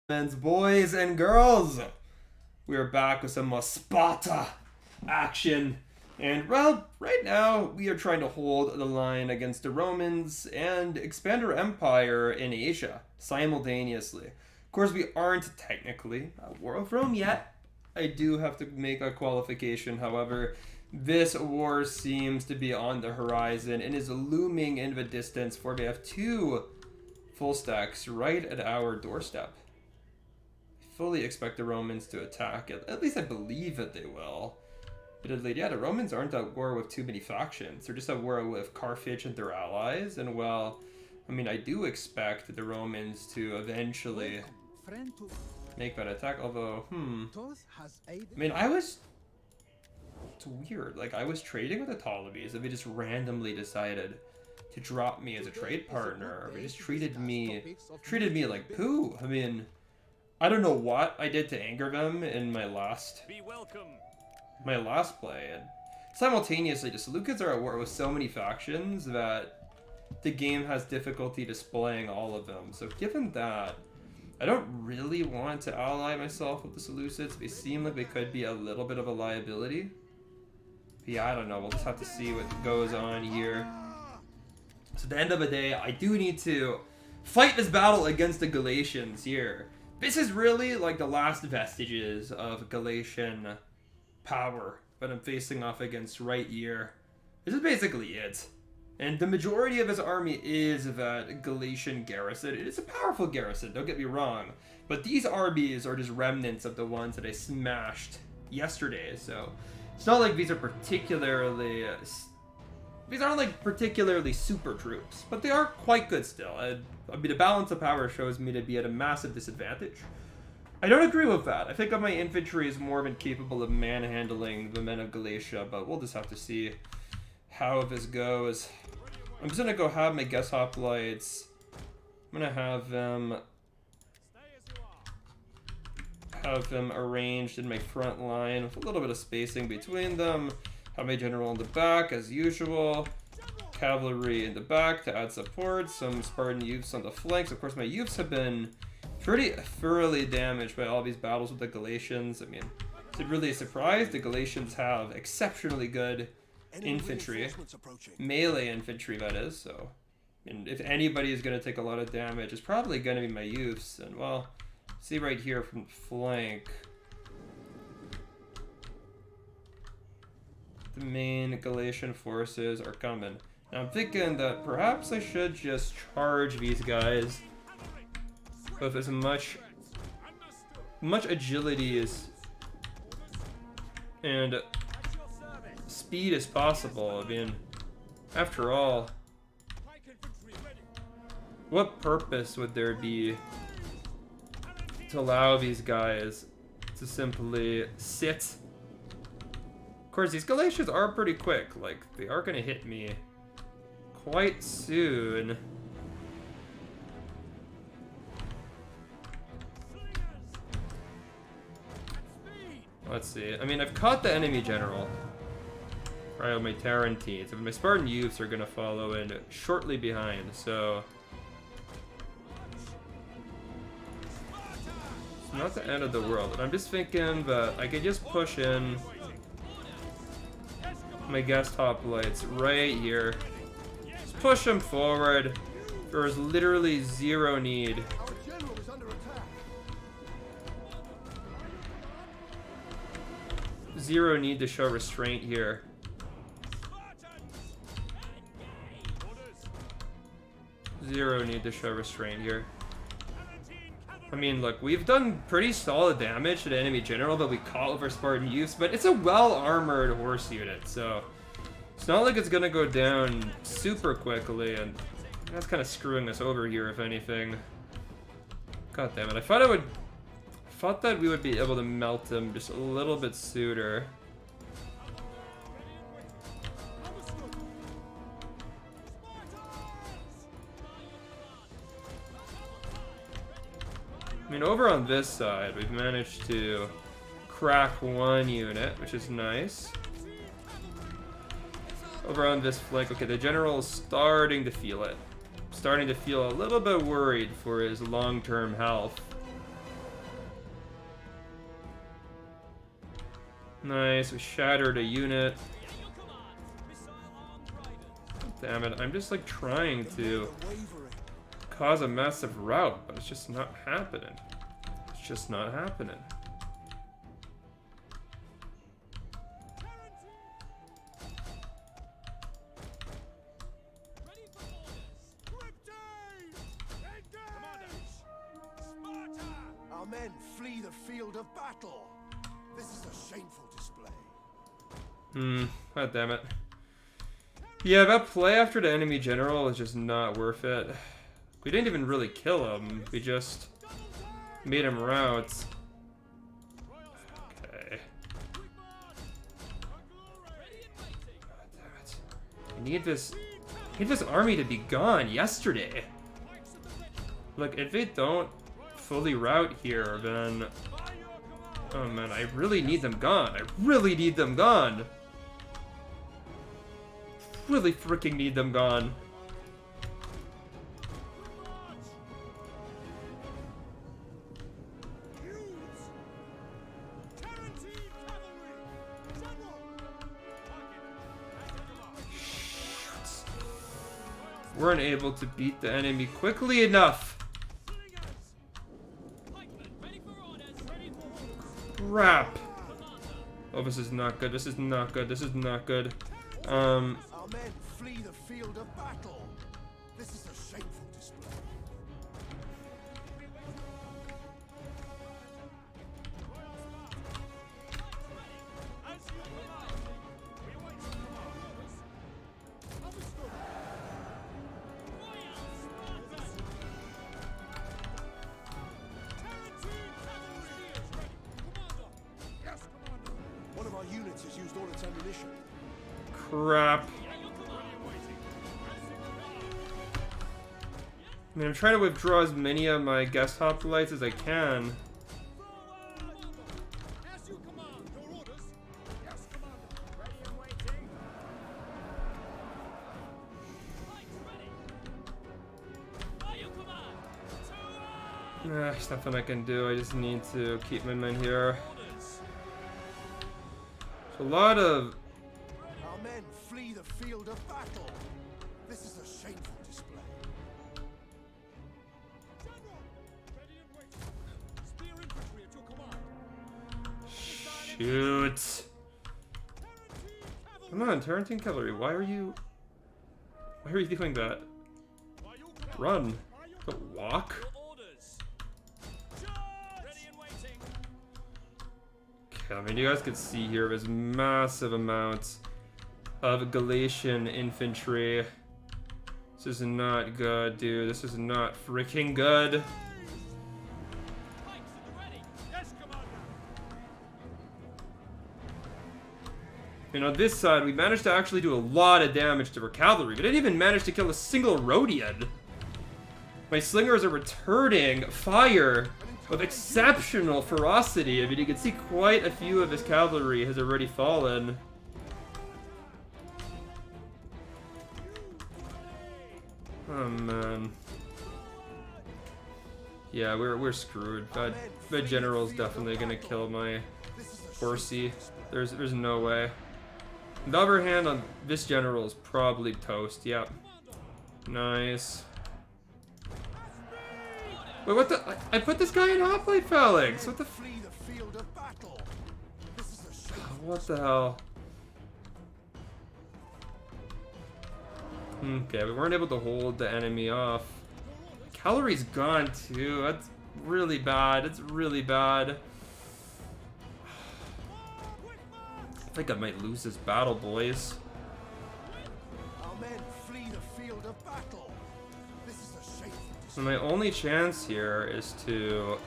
Men's boys and girls, we are back with some more Sparta action. And well, right now we are trying to hold the line against the Romans and expand our empire in Asia simultaneously. Of course, we aren't technically at war with Rome yet. I do have to make a qualification, however. This war seems to be on the horizon and is looming in the distance, for we have two full stacks right at our doorstep. Fully expect the Romans to attack. At least I believe that they will. Admittedly, yeah, the Romans aren't at war with too many factions. They're just at war with Carthage and their allies. And well, I mean, I do expect the Romans to eventually make that attack. Although, I mean, it's weird. Like, I was trading with the Ptolemies and they just randomly decided to drop me as a trade partner. They just treated me like poo. I mean, I don't know what I did to anger them in my last play, and simultaneously, just Lucas are at war with so many factions that the game has difficulty displaying all of them. So given that, I don't really want to ally myself with the Seleucids. They seem like they could be a little bit of a liability. But yeah, I don't know. We'll just have to see what goes on here. So at the end of the day, I do need to fight this battle against the Galatians here. This is really like the last vestiges of Galatian power that I'm facing off against right here. This is basically it. And the majority of his army is that Galatian garrison. It is a powerful garrison, don't get me wrong. But these armies are just remnants of the ones that I smashed yesterday. So it's not like these are particularly... These aren't like particularly super troops, but they are quite good still. I mean, the balance of power shows me to be at a massive disadvantage. I don't agree with that. I think my infantry is more than capable of manhandling the men of Galatia, but we'll just have to see how this goes. I'm just gonna go have my guest hoplites. I'm gonna have them arranged in my front line with a little bit of spacing between them. Have my general in the back, as usual. Cavalry in the back to add support. Some Spartan youths on the flanks. Of course, my youths have been pretty thoroughly damaged by all these battles with the Galatians. I mean, is it really a surprise? The Galatians have exceptionally good infantry. Melee infantry, that is. So, and if anybody is going to take a lot of damage, it's probably going to be my youths. And, well, see right here from the flank. The main Galatian forces are coming. And I'm thinking that perhaps I should just charge these guys with as much agility and speed as possible. I mean, after all, what purpose would there be to allow these guys to simply sit? Of course, these Galatians are pretty quick. Like, they are going to hit me quite soon. Let's see. I mean, I've caught the enemy general. Right, with my Tarentines. And my Spartan youths are going to follow in shortly behind, so... It's not the end of the world. And I'm just thinking that I could just push in my guest hoplites right here. Just push them forward. There is literally zero need. Zero need to show restraint here. Zero need to show restraint here. I mean, look, we've done pretty solid damage to the enemy general that we caught with our Spartan youths, but it's a well-armored horse unit, so it's not like it's gonna go down super quickly, and that's kind of screwing us over here, if anything. God damn it! I thought that we would be able to melt them just a little bit sooner. I mean, over on this side, we've managed to crack one unit, which is nice. Over on this flank, okay, the general is starting to feel it. Starting to feel a little bit worried for his long-term health. Nice, we shattered a unit. Damn it, I'm just like trying to cause a massive rout, but it's just not happening. It's just not happening. Our men flee the field of battle. This is a shameful display. God damn it. Yeah, that play after the enemy general is just not worth it. We didn't even really kill him. We just made him rout. Okay. God damn it. I need this army to be gone yesterday. Look, if they don't fully rout here, then... Oh man, I really need them gone. I really need them gone. Really freaking need them gone. Weren't able to beat the enemy quickly enough. Crap. Oh, this is not good. This is not good. This is not good. Our men flee the field of battle. This is a shameful display. One of our units has used all its ammunition. Crap. I mean, I'm trying to withdraw as many of my guest hoplites as I can. There's nothing I can do. I just need to keep my men here. There's a lot of... Our men flee the field of battle. This is a shameful display. Shoot. Come on, Tarantine cavalry. Why are you doing that? Run. Don't walk. Okay, I mean, you guys can see here there's massive amounts of Galatian infantry. This is not good, dude. This is not freaking good. You know, this side, we managed to actually do a lot of damage to our cavalry. We didn't even manage to kill a single Rhodian. My slingers are returning fire with exceptional ferocity. I mean, you can see quite a few of his cavalry has already fallen. Oh, man. Yeah, we're screwed. The general's definitely gonna kill my horsey. There's no way. On the other hand, this general is probably toast. Yep. Nice. Wait, what the? I put this guy in hoplite phalanx. What the? What the hell? Okay, we weren't able to hold the enemy off. Cavalry's gone too. That's really bad. It's really bad. I think I might lose this battle, boys. Our men flee the field of battle. This is a shameful display. So my only chance here is to...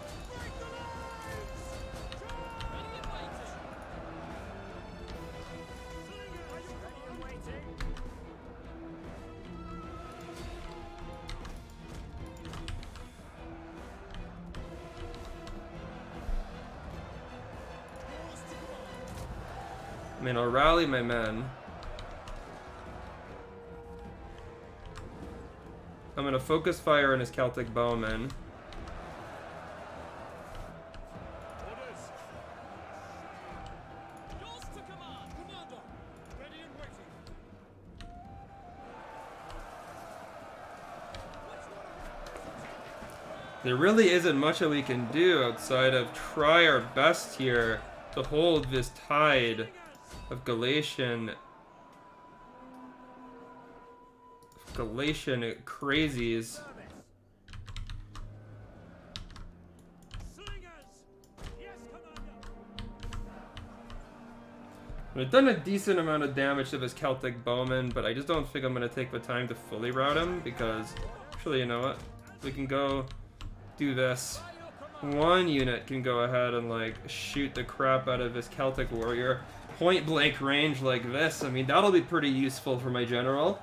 I mean, I'll rally my men. I'm gonna focus fire on his Celtic bowmen. There really isn't much that we can do outside of try our best here to hold this tide of Galatian crazies. I've done a decent amount of damage to this Celtic bowman, but I just don't think I'm going to take the time to fully rout him, because actually, you know what? We can go do this. One unit can go ahead and like shoot the crap out of this Celtic warrior. Point blank range like this. I mean, that'll be pretty useful for my general.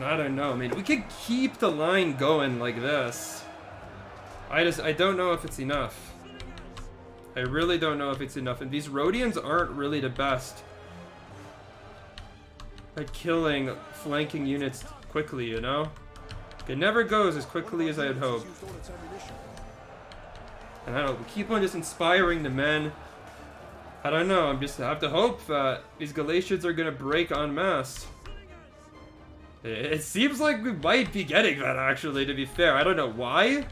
I don't know. I mean, we could keep the line going like this. I don't know if it's enough. I really don't know if it's enough. And these Rhodians aren't really the best at killing flanking units quickly, you know? It never goes as quickly as I'd hope. And I don't know, we keep on just inspiring the men. I don't know, I have to hope that these Galatians are gonna break en masse. It seems like we might be getting that, actually, to be fair. I don't know why.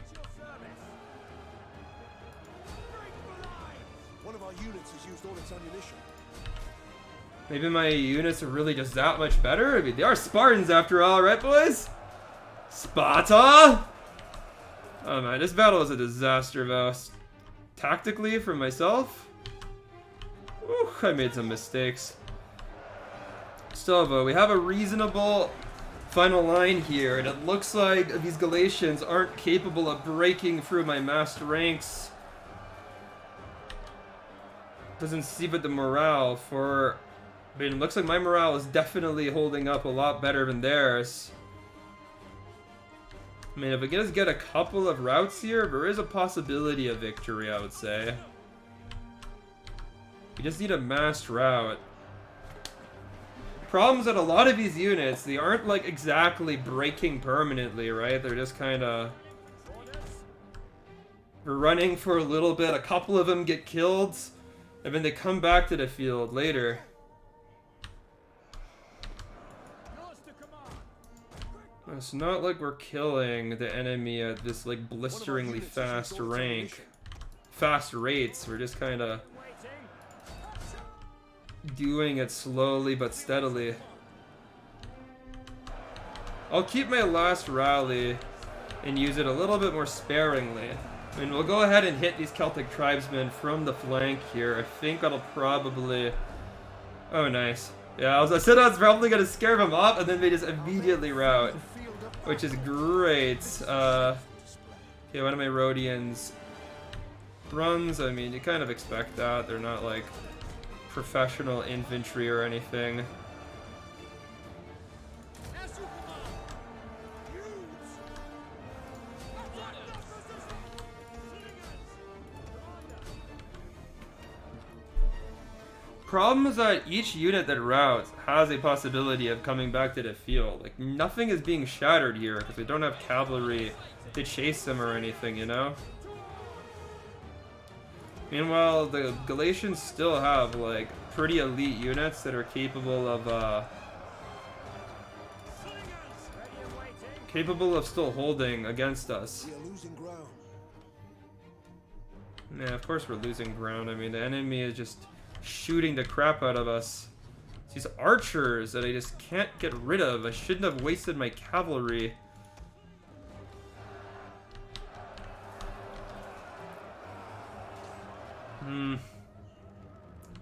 Maybe my units are really just that much better? I mean, they are Spartans after all, right, boys? Sparta! Oh man, this battle is a disaster, though. Tactically, for myself, ooh, I made some mistakes. Still, though, we have a reasonable final line here, and it looks like these Galatians aren't capable of breaking through my massed ranks. Doesn't see but the morale for... I mean, it looks like my morale is definitely holding up a lot better than theirs. I mean, if we just get a couple of routes here, there is a possibility of victory, I would say. We just need a massed route. Problems that a lot of these units, they aren't like exactly breaking permanently, right? They're just kind of... We're running for a little bit, a couple of them get killed, and then they come back to the field later. It's not like we're killing the enemy at this like blisteringly fast rates. We're just kind of doing it slowly but steadily. I'll keep my last rally and use it a little bit more sparingly. I mean, we'll go ahead and hit these Celtic tribesmen from the flank here. I think that'll probably... Oh, nice. Yeah, I said I was probably going to scare them off, and then they just immediately rout. Which is great. Okay, one of my Rhodians runs. I mean, you kind of expect that. They're not like professional infantry or anything. Problem is that each unit that routs has a possibility of coming back to the field. Like, nothing is being shattered here because we don't have cavalry to chase them or anything, you know? Meanwhile, the Galatians still have, like, pretty elite units that are capable of still holding against us. Yeah, of course we're losing ground. I mean, the enemy is just shooting the crap out of us. It's these archers that I just can't get rid of. I shouldn't have wasted my cavalry.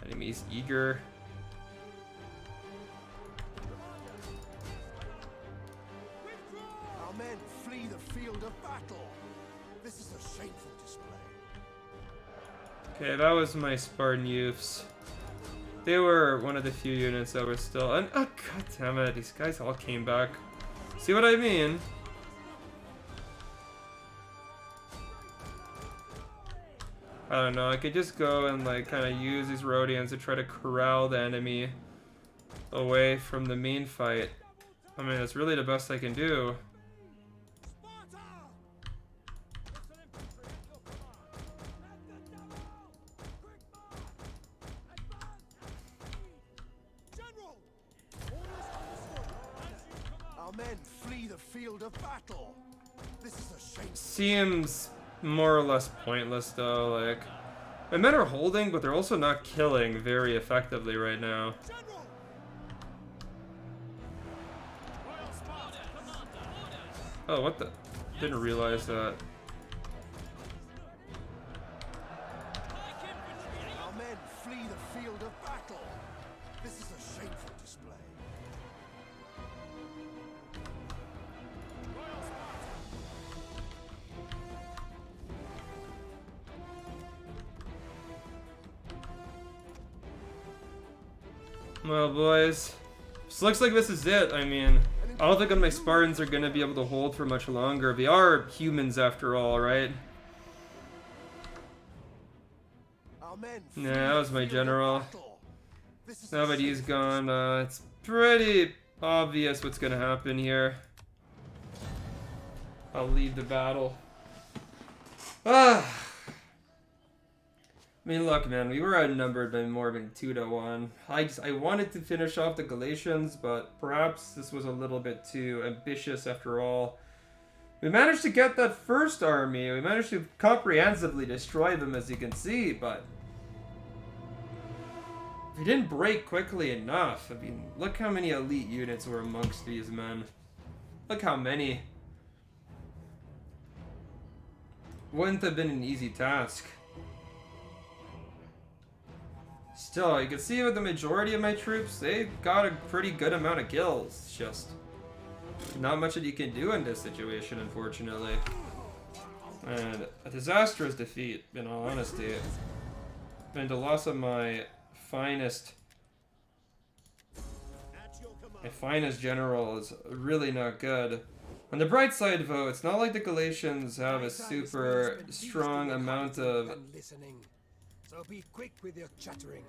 Enemy's eager. Our men flee the field of battle. This is a shameful display. Okay, that was my Spartan youths. They were one of the few units that were still... And, oh, god damn it, these guys all came back. See what I mean? I don't know, I could just go and like kind of use these Rhodians to try to corral the enemy away from the main fight. I mean, that's really the best I can do. men flee the field of battle. This is a shame. Seems more or less pointless though. Like, my men are holding, but they're also not killing very effectively right now. General! Oh, what the? Didn't realize that. Our men flee the field of battle. This is a shameful display. Well, boys, so looks like this is it. I mean, I don't think my Spartans are gonna be able to hold for much longer. They are humans after all, right? Our men Yeah, that was my flee the field of general. battle. This is a Now that he's shameful gone, it's pretty obvious what's gonna happen here. I'll leave the battle. Ah. I mean, look, man, we were outnumbered by more than 2-1. I wanted to finish off the Galatians, but perhaps this was a little bit too ambitious after all. We managed to get that first army. We managed to comprehensively destroy them, as you can see, but we didn't break quickly enough. I mean, look how many elite units were amongst these men. Look how many. Wouldn't have been an easy task. Still, you can see with the majority of my troops, they got a pretty good amount of kills. It's just not much that you can do in this situation, unfortunately. And a disastrous defeat, in all honesty. And the loss of my finest general is really not good. On the bright side, though, it's not like the Galatians have a super strong amount of... So be quick with your chattering.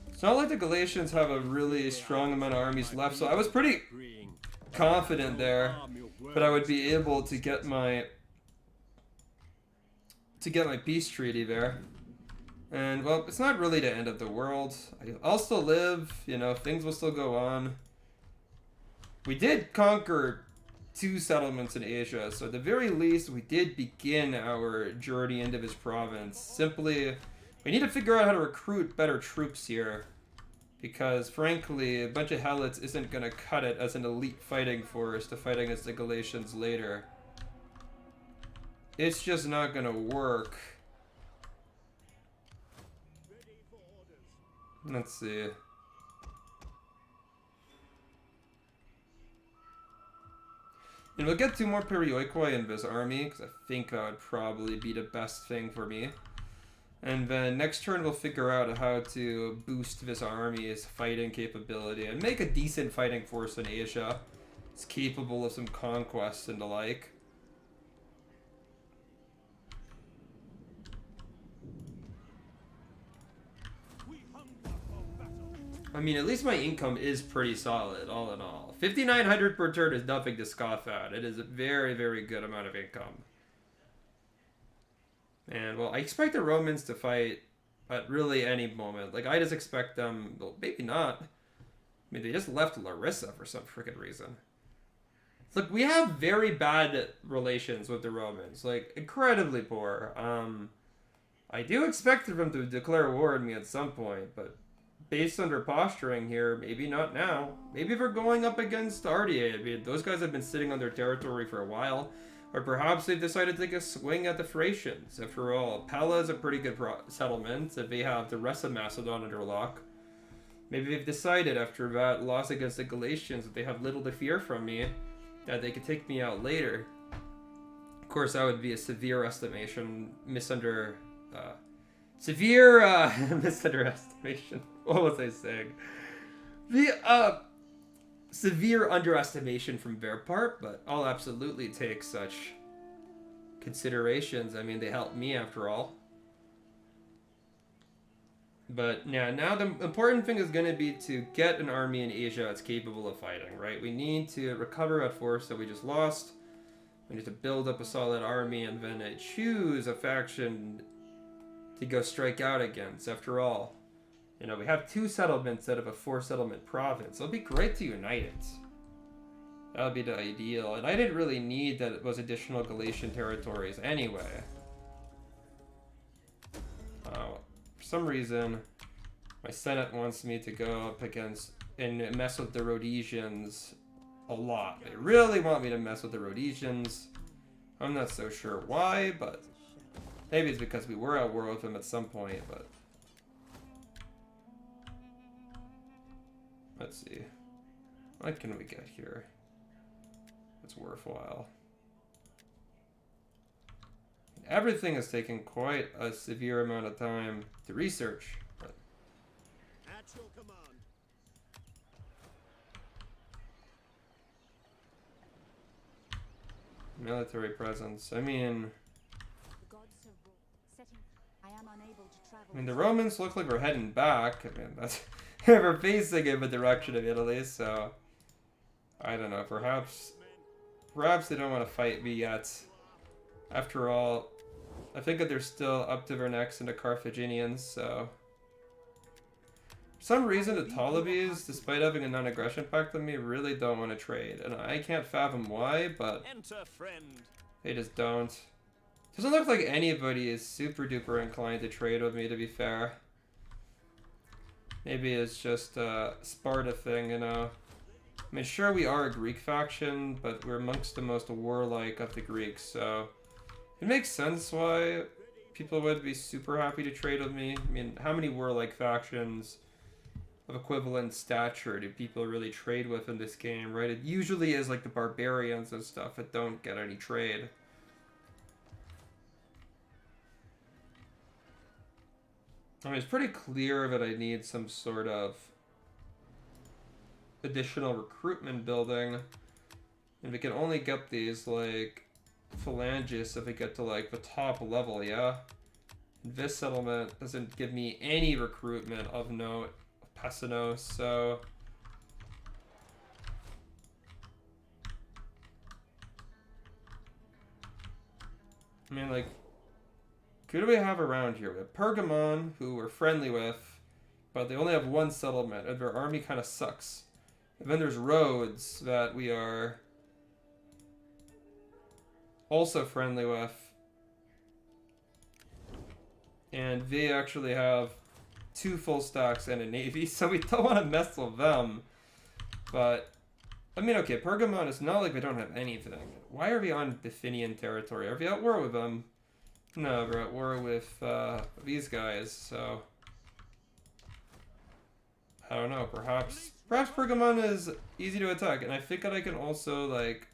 It's not like the Galatians have a really strong amount of armies left, so I was pretty confident there that I would be able to get my peace treaty there. And, well, it's not really the end of the world. I'll still live, you know, things will still go on. We did conquer 2 settlements in Asia, so at the very least, we did begin our journey into this province. Simply, we need to figure out how to recruit better troops here. Because, frankly, a bunch of helots isn't going to cut it as an elite fighting force to fight against the Galatians later. It's just not going to work. Let's see. And we'll get 2 more Perioikoi in this army, because I think that would probably be the best thing for me. And then next turn we'll figure out how to boost this army's fighting capability and make a decent fighting force in Asia. It's capable of some conquests and the like. I mean, at least my income is pretty solid, all in all. 5,900 per turn is nothing to scoff at. It is a very, very good amount of income. And, well, I expect the Romans to fight at really any moment. Like, I just expect them... Well, maybe not. I mean, they just left Larissa for some freaking reason. Look, we have very bad relations with the Romans. Like, incredibly poor. I do expect them to declare war on me at some point, but... based on their posturing here, maybe not now. Maybe they're going up against Ardea. I mean, those guys have been sitting on their territory for a while. Or perhaps they've decided to take a swing at the Thracians. After all, Pella is a pretty good settlement. If they have the rest of Macedon under lock. Maybe they've decided after that loss against the Galatians that they have little to fear from me. That they could take me out later. Of course, that would be a severe estimation. Misunderestimation. What was I saying? The, severe underestimation from their part, but I'll absolutely take such considerations. I mean, they helped me after all. But yeah, now the important thing is going to be to get an army in Asia that's capable of fighting, right? We need to recover that force that we just lost. We need to build up a solid army and then choose a faction to go strike out against. After all, you know, we have 2 settlements out of a 4-settlement province. It'll be great to unite it. That would be the ideal. And I didn't really need that it was additional Galatian territories anyway. For some reason, my Senate wants me to go up against and mess with the Rhodesians a lot. They really want me to mess with the Rhodesians. I'm not so sure why, but maybe it's because we were at war with them at some point, but let's see. What can we get here? It's worthwhile. Everything is taking quite a severe amount of time to research. But At your command. military presence. I mean, the Romans look like we're heading back. I mean, that's we're facing in the direction of Italy, so I don't know. Perhaps they don't want to fight me yet. After all, I think that they're still up to their necks in the Carthaginians, so for some reason the Ptolemies, despite having a non-aggression pact with me, really don't want to trade. And I can't fathom why, but they just don't. Doesn't look like anybody is super duper inclined to trade with me, to be fair. Maybe it's just a Sparta thing, you know. I mean, sure, we are a Greek faction, but we're amongst the most warlike of the Greeks, so it makes sense why people would be super happy to trade with me. I mean, how many warlike factions of equivalent stature do people really trade with in this game, right? It usually is like the barbarians and stuff that don't get any trade. I mean, it's pretty clear that I need some sort of additional recruitment building. And we can only get these, like, phalanges if we get to, like, the top level, yeah? This settlement doesn't give me any recruitment of note, Pessanos, so I mean, like, who do we have around here? We have Pergamon, who we're friendly with, but they only have one settlement, and their army kind of sucks. And then there's Rhodes, that we are also friendly with. And they actually have 2 full stacks and a navy, so we don't want to mess with them. But, I mean, okay, Pergamon, it's not like we don't have anything. Why are we on Bithynian territory? Are we at war with them? No, we're at war with these guys, so I don't know, perhaps Pergamon is easy to attack, and I think that I can also, like,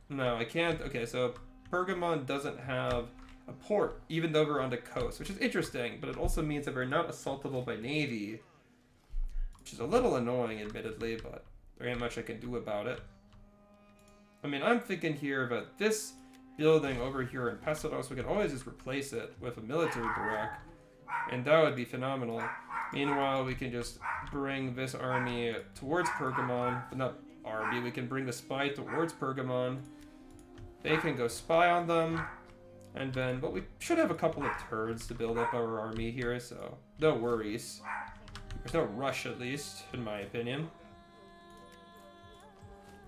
no, I can't. Okay, so Pergamon doesn't have a port, even though we're on the coast, which is interesting, but it also means that we're not assaultable by navy, which is a little annoying, admittedly, but there ain't much I can do about it. I mean, I'm thinking here that this building over here in Pessados, we can always just replace it with a military barrack, and that would be phenomenal. Meanwhile, we can just bring this army towards Pergamon, but not army, we can bring the spy towards Pergamon. They can go spy on them, and then, but we should have a couple of turns to build up our army here, so no worries. There's no rush, at least, in my opinion.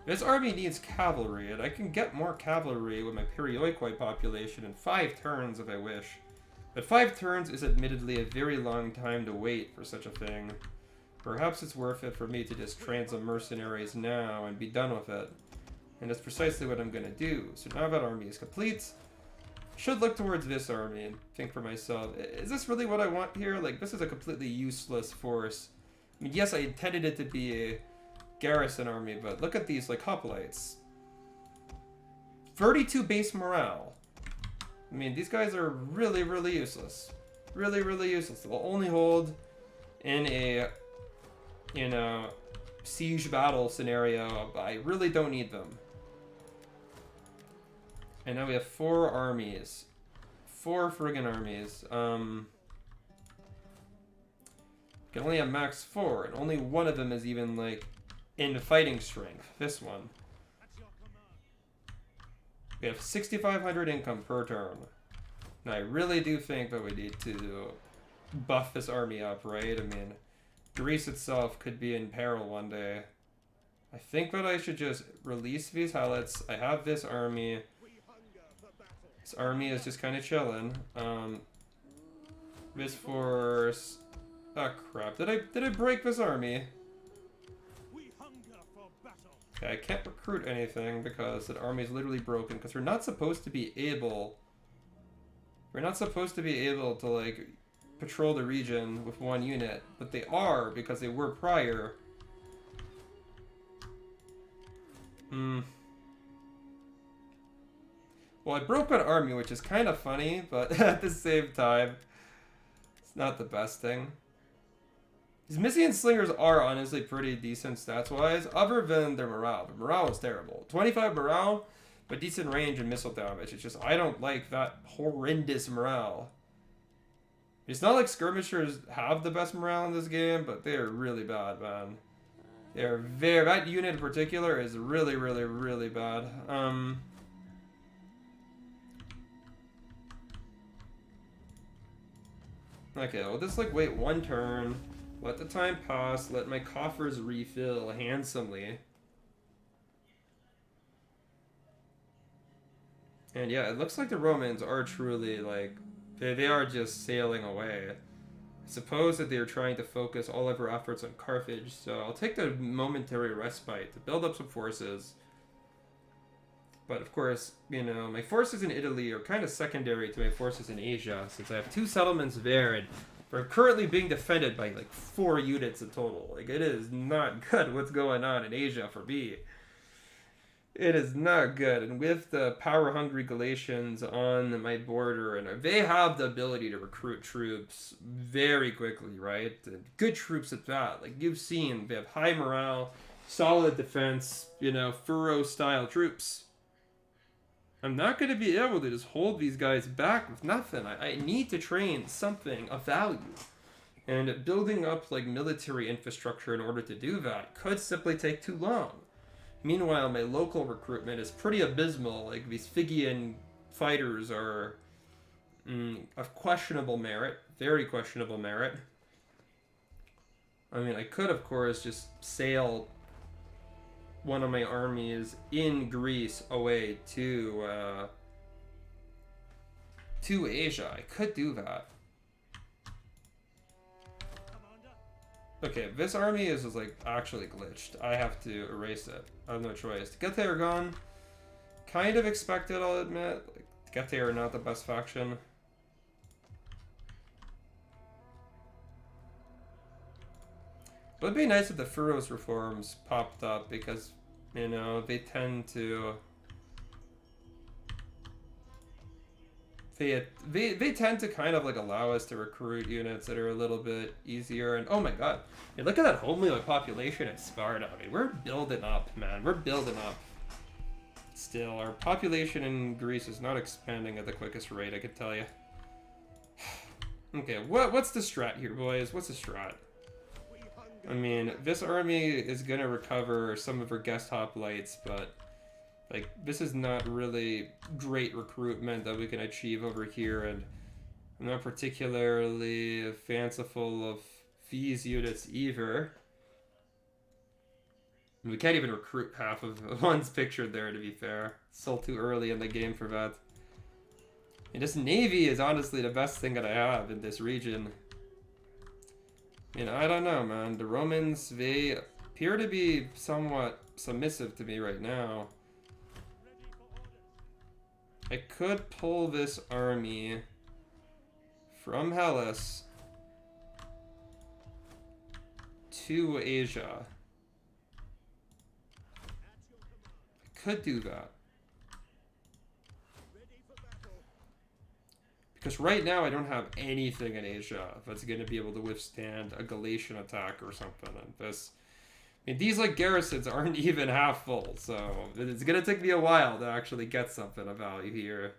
This army needs cavalry, and I can get more cavalry with my Perioikoi population in 5 turns if I wish. But 5 turns is admittedly a very long time to wait for such a thing. Perhaps it's worth it for me to just train some mercenaries now and be done with it. And that's precisely what I'm going to do. So now that army is complete, I should look towards this army and think for myself, is this really what I want here? Like, this is a completely useless force. I mean, yes, I intended it to be a garrison army, but look at these, like, hoplites. 32 base morale. I mean, these guys are really, really useless. Really, really useless. They'll only hold in a, you know, siege battle scenario. I really don't need them. And now we have 4 armies. 4 friggin' armies. Can only have max 4, and only one of them is even, like, in fighting strength. This one. We have 6,500 income per turn. And I really do think that we need to buff this army up, right? I mean, Greece itself could be in peril one day. I think that I should just release these helots. I have this army. This army is just kind of chilling. This force. Oh crap! Did I break this army? Okay, I can't recruit anything because that army is literally broken. Because we're not supposed to be able. We're not supposed to be able to like patrol the region with one unit, but they are because they were prior. Well, I broke an army, which is kind of funny, but at the same time, it's not the best thing. These Mysian slingers are honestly pretty decent stats-wise, other than their morale. The morale is terrible. 25 morale, but decent range and missile damage. It's just, I don't like that horrendous morale. It's not like skirmishers have the best morale in this game, but they're really bad, man. They're very... That unit in particular is really, really, really bad. Okay, well, just like wait one turn, let the time pass, let my coffers refill handsomely. And yeah, it looks like the Romans are truly like, they are just sailing away. I suppose that they're trying to focus all of their efforts on Carthage, so I'll take the momentary respite to build up some forces. But of course, you know, my forces in Italy are kind of secondary to my forces in Asia, since I have 2 settlements there, and they're currently being defended by like 4 units in total. Like, it is not good what's going on in Asia for me. It is not good. And with the power-hungry Galatians on my border, and they have the ability to recruit troops very quickly, right? And good troops at that. Like, you've seen, they have high morale, solid defense, you know, Furrow-style troops. I'm not going to be able to just hold these guys back with nothing. I need to train something of value. And building up, like, military infrastructure in order to do that could simply take too long. Meanwhile, my local recruitment is pretty abysmal. Like, these Figian fighters are of questionable merit. Very questionable merit. I mean, I could, of course, just sail one of my armies in Greece away to Asia. I could do that. Okay, this army is just like actually glitched. I have to erase it. I have no choice. Getae are gone. Kind of expected, I'll admit. Like, Getae are not the best faction. But it'd be nice if the Furrows reforms popped up because, you know, they tend to... They tend to kind of like allow us to recruit units that are a little bit easier. And oh my god, hey, look at that homely population at Sparta. I mean, we're building up, man. We're building up. Still, our population in Greece is not expanding at the quickest rate, I can tell you. Okay, what's the strat here, boys? What's the strat? I mean, this army is gonna recover some of her guest hoplites, but like, this is not really great recruitment that we can achieve over here, and I'm not particularly fanciful of these units either. We can't even recruit half of the ones pictured there, to be fair. It's still too early in the game for that. And this navy is honestly the best thing that I have in this region. You know, I don't know, man. The Romans, they appear to be somewhat submissive to me right now. I could pull this army from Hellas to Asia. I could do that. Because right now I don't have anything in Asia that's going to be able to withstand a Galatian attack or something. And this... I mean, these like garrisons aren't even half full, so it's gonna take me a while to actually get something of value here.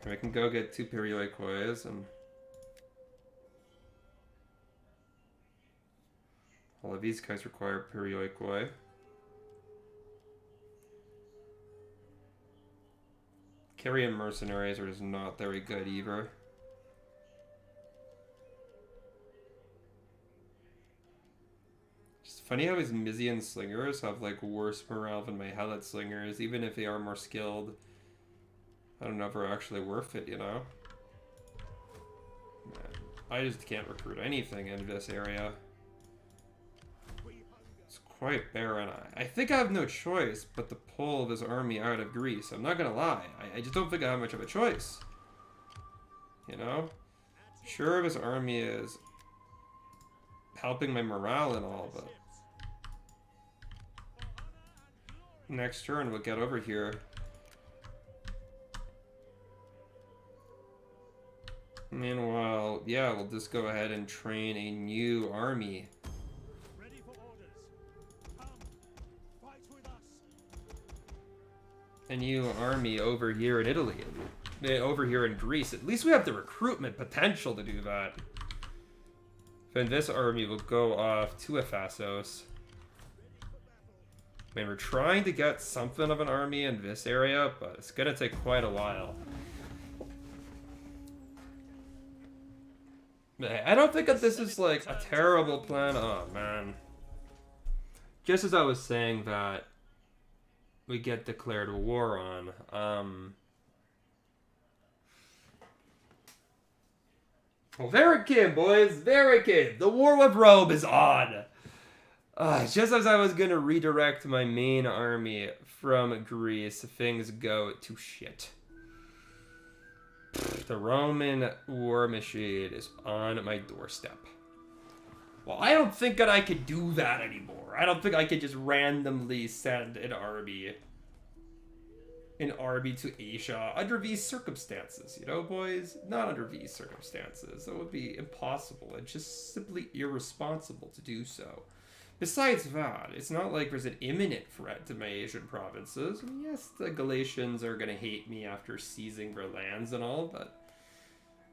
I can go get 2 Perioikoi and all of these guys require Perioikoi. Carrion mercenaries are just not very good either. It's funny how his Mysian slingers have like worse morale than my Helot slingers, even if they are more skilled. I don't know if they're actually worth it, you know? Man, I just can't recruit anything in this area. It's quite barren. I think I have no choice but to pull this army out of Greece. I'm not gonna lie. I just don't think I have much of a choice. You know? Sure, this army is helping my morale and all, but next turn we'll get over here. Meanwhile, yeah, we'll just go ahead and train a new army. Ready for orders. Come, fight with us. A new army over here in Italy. Over here in Greece. At least we have the recruitment potential to do that. Then this army will go off to Ephesus. I mean, we're trying to get something of an army in this area, but it's gonna take quite a while. I don't think that this is like a terrible plan. Oh man. Just as I was saying that we get declared war on, well, Verikin, boys, Verikin! The war with Rome is on! Just as I was gonna redirect my main army from Greece, things go to shit. The Roman war machine is on my doorstep. Well, I don't think that I could do that anymore. I don't think I could just randomly send an army to Asia under these circumstances, you know, boys? Not under these circumstances. That would be impossible and just simply irresponsible to do so. Besides that, it's not like there's an imminent threat to my Asian provinces. I mean, yes, the Galatians are going to hate me after seizing their lands and all, but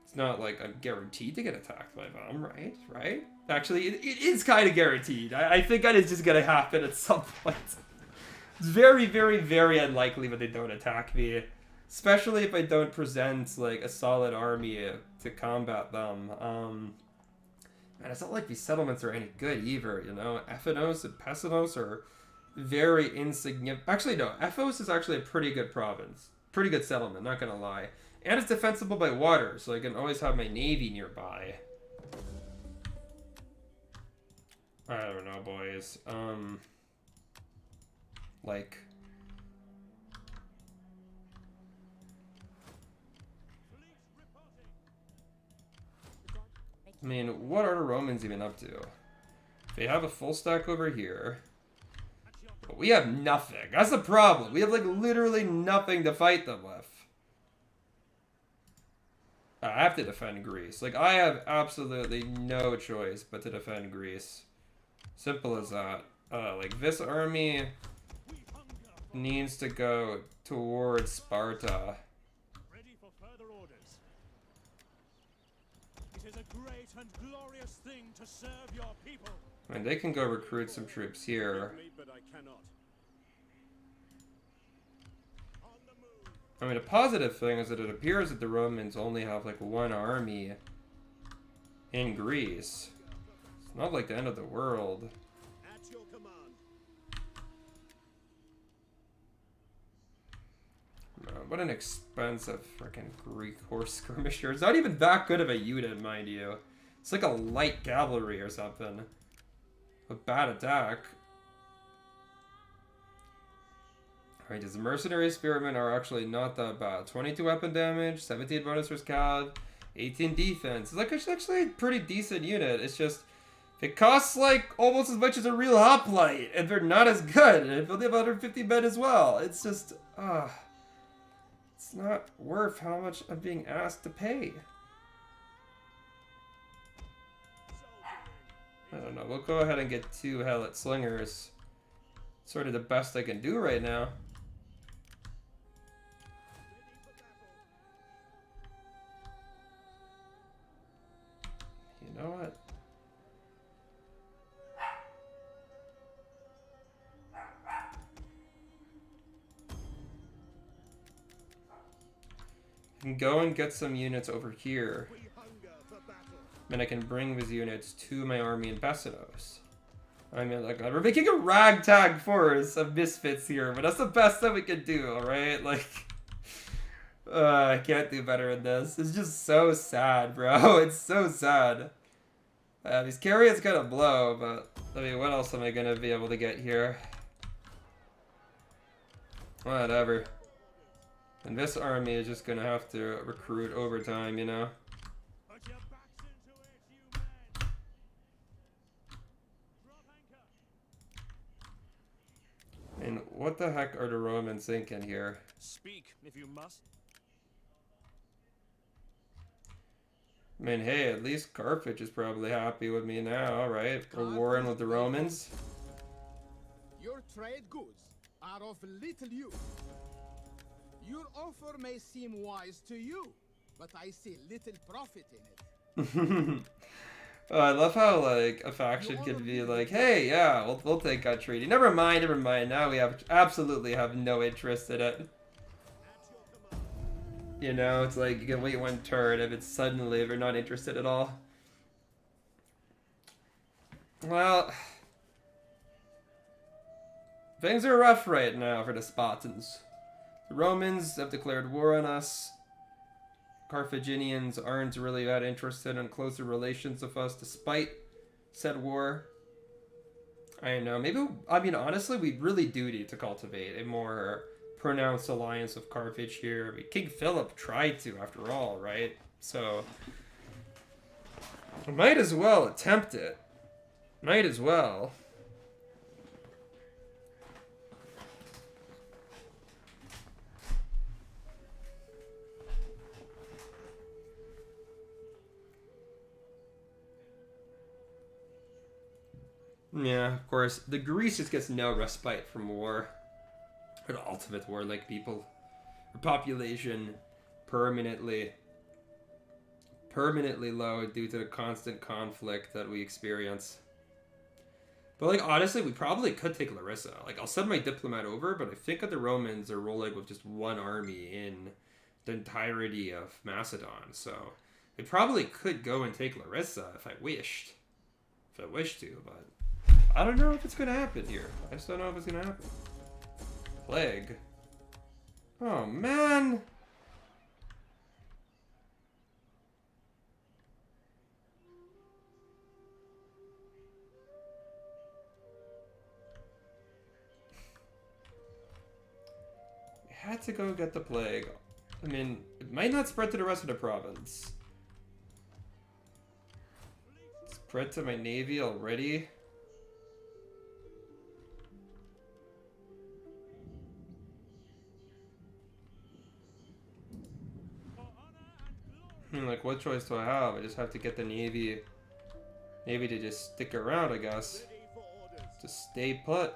it's not like I'm guaranteed to get attacked by them, right? Right? Actually, it is kind of guaranteed. I think that is just going to happen at some point. It's very, very, very unlikely that they don't attack me. Especially if I don't present, like, a solid army to combat them. And it's not like these settlements are any good either, you know? Ephenos and Pessinos are very insignificant. Actually, no. Ephos is actually a pretty good province. Pretty good settlement, not gonna lie. And it's defensible by water, so I can always have my navy nearby. I don't know, boys. Like... I mean, what are the Romans even up to? They have a full stack over here. But we have nothing. That's the problem. We have, like, literally nothing to fight them with. I have to defend Greece. Like, I have absolutely no choice but to defend Greece. Simple as that. Like, this army needs to go towards Sparta. And glorious thing to serve your people. I mean, they can go recruit some troops here. I mean, a positive thing is that it appears that the Romans only have like one army in Greece. It's not like the end of the world. At your command. What an expensive freaking Greek horse skirmisher. It's not even that good of a unit, mind you. It's like a light cavalry or something. A bad attack. Alright, the mercenary spearmen are actually not that bad. 22 weapon damage, 17 bonus for scav, 18 defense. It's like actually a pretty decent unit. It's just, it costs like almost as much as a real hoplite, and they're not as good. And if they have 150 men as well. It's just, it's not worth how much I'm being asked to pay. I don't know. We'll go ahead and get 2 Helot Slingers. Sort of the best I can do right now. You know what? can go and get some units over here. And I can bring these units to my army in Basinos. I mean, like, we're making a ragtag force of misfits here, but that's the best that we can do, alright? Like, I can't do better in this. It's just so sad, bro. It's so sad. These carriers gotta blow, but, I mean, what else am I gonna be able to get here? Whatever. And this army is just gonna have to recruit overtime, you know? And what the heck are the Romans thinking here? Speak if you must. I mean, hey, at least Carthage is probably happy with me now, right? We're warring with the Romans. Your trade goods are of little use. Your offer may seem wise to you, but I see little profit in it. I love how, like, a faction could be like, hey, yeah, we'll take that treaty. Never mind. Now we absolutely have no interest in it. You know, it's like, you can wait one turn if they're not interested at all. Well, things are rough right now for the Spartans. The Romans have declared war on us. Carthaginians aren't really that interested in closer relations with us despite said war. I know, honestly, we really do need to cultivate a more pronounced alliance with Carthage here. I mean, King Philip tried to, after all, right? So, I might as well attempt it. Might as well. Yeah, of course. The Greece just gets no respite from war. Or the ultimate war, like people. Our population permanently low due to the constant conflict that we experience. But, like, honestly, we probably could take Larissa. Like, I'll send my diplomat over, but I think that the Romans are rolling with just one army in the entirety of Macedon. So, we probably could go and take Larissa if I wished. If I wished to, but I don't know if it's going to happen here. I just don't know if it's going to happen. Plague. Oh, man. We had to go get the plague. I mean, it might not spread to the rest of the province. Spread to my navy already. Like, what choice do I have? I just have to get the navy to just stick around, I guess. Just stay put.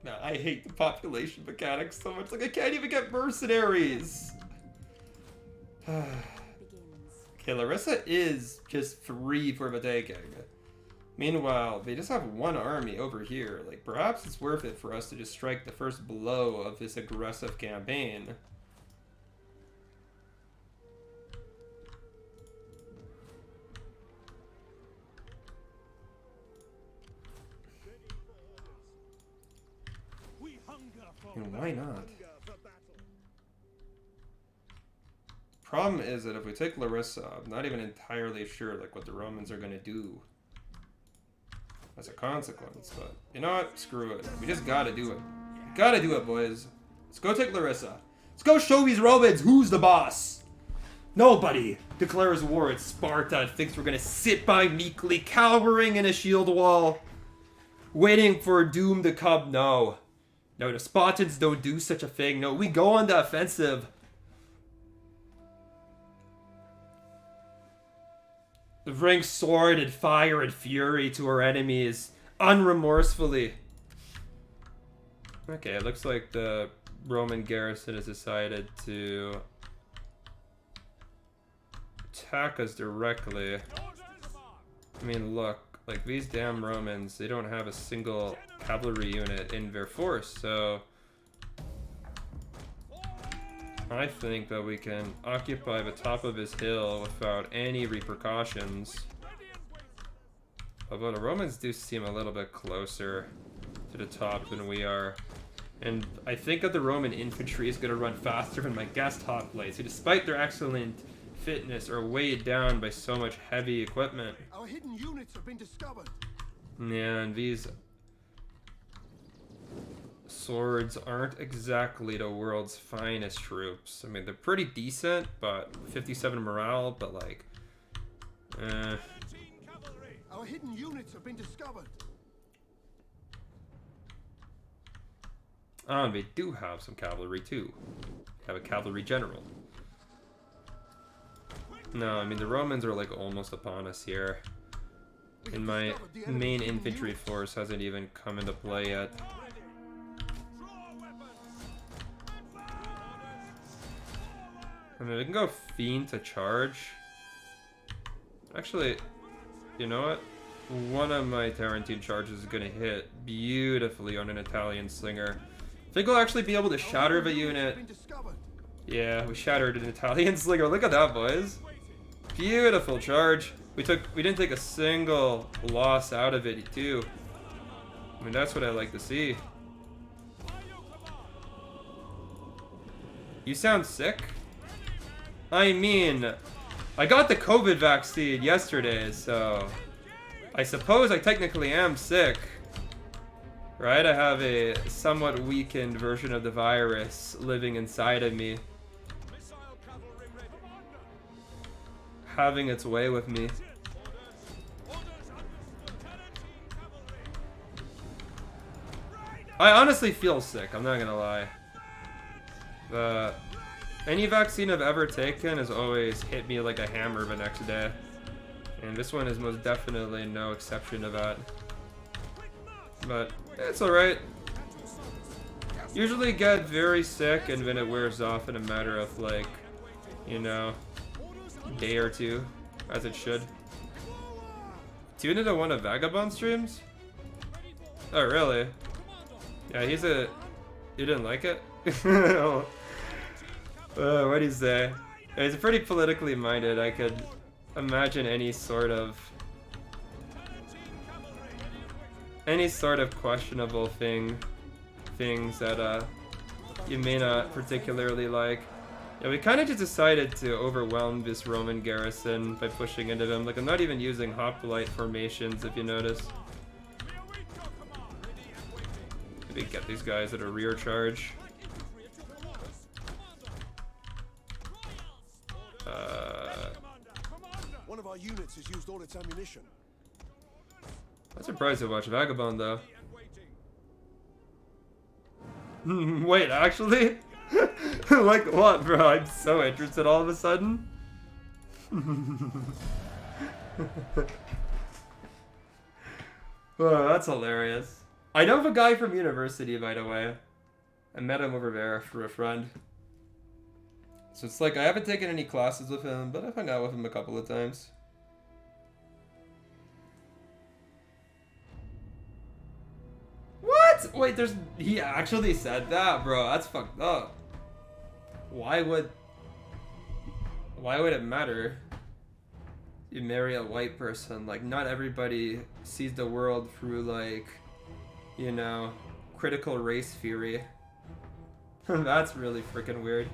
Man, I hate the population mechanics so much. Like, I can't even get mercenaries. Okay, Larissa is just free for the taking. Meanwhile, they just have one army over here. Like, perhaps it's worth it for us to just strike the first blow of this aggressive campaign. And why not? Problem is that if we take Larissa, I'm not even entirely sure like what the Romans are gonna do as a consequence. But you know what? Screw it. We just gotta do it. We gotta do it, boys. Let's go take Larissa. Let's go show these Romans who's the boss. Nobody declares war at Sparta and thinks we're gonna sit by meekly, cowering in a shield wall, waiting for doom to come. No. No, the Spartans don't do such a thing. No, we go on the offensive. We bring sword and fire and fury to our enemies unremorsefully. Okay, it looks like the Roman garrison has decided to attack us directly. I mean, look, like these damn Romans, they don't have a single cavalry unit in their force, so I think that we can occupy the top of this hill without any repercussions. Although the Romans do seem a little bit closer to the top than we are. And I think that the Roman infantry is going to run faster than my guest hoplites, who despite their excellent fitness are weighed down by so much heavy equipment. Our hidden units have been discovered. Yeah, and these swords aren't exactly the world's finest troops. I mean, they're pretty decent, but 57 morale, but like, Our hidden units have been discovered. And they do have some cavalry too. Have a cavalry general. No, I mean the Romans are like almost upon us here. And my main infantry force hasn't even come into play yet. I mean, we can go fiend to charge. Actually, you know what? One of my Tarentine charges is gonna hit beautifully on an Italian slinger. I think we'll actually be able to shatter the unit. Yeah, we shattered an Italian slinger. Look at that, boys. Beautiful charge. We didn't take a single loss out of it, too. I mean, that's what I like to see. You sound sick? I mean, I got the COVID vaccine yesterday, so I suppose I technically am sick. Right? I have a somewhat weakened version of the virus living inside of me, having its way with me. I honestly feel sick, I'm not gonna lie. Any vaccine I've ever taken has always hit me like a hammer the next day. And this one is most definitely no exception to that. But it's alright. Usually get very sick and then it wears off in a matter of like, you know, a day or two, as it should. Tuned into one of Vagabond streams? Oh, really? Yeah, you didn't like it? What do you say? He's pretty politically minded. I could imagine any sort of questionable things that you may not particularly like. Yeah, we kind of just decided to overwhelm this Roman garrison by pushing into them. Like, I'm not even using hoplite formations, if you notice. Maybe get these guys at a rear charge. One of our units has used all its ammunition. I'm surprised to watch Vagabond, though. Wait, actually? Like what, bro? I'm so interested all of a sudden. Oh, that's hilarious. I know the guy from university, by the way. I met him over there through a friend. So it's like I haven't taken any classes with him, but I've hung out with him a couple of times. What? Wait, he actually said that, bro. That's fucked up. Why would it matter? You marry a white person. Like, not everybody sees the world through, like, you know, critical race theory. That's really freaking weird.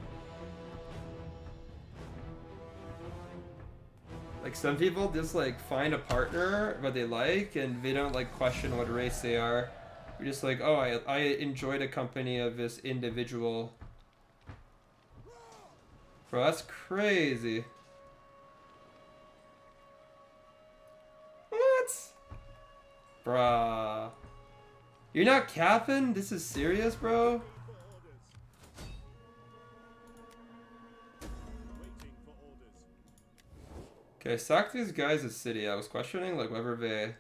Like, some people just, like, find a partner that they like, and they don't, like, question what race they are. You're just like, oh, I enjoy the company of this individual. Bro, that's crazy. What? Bruh. You're not capping? This is serious, bro? Okay, sack these guys a city. I was questioning, like, whether they...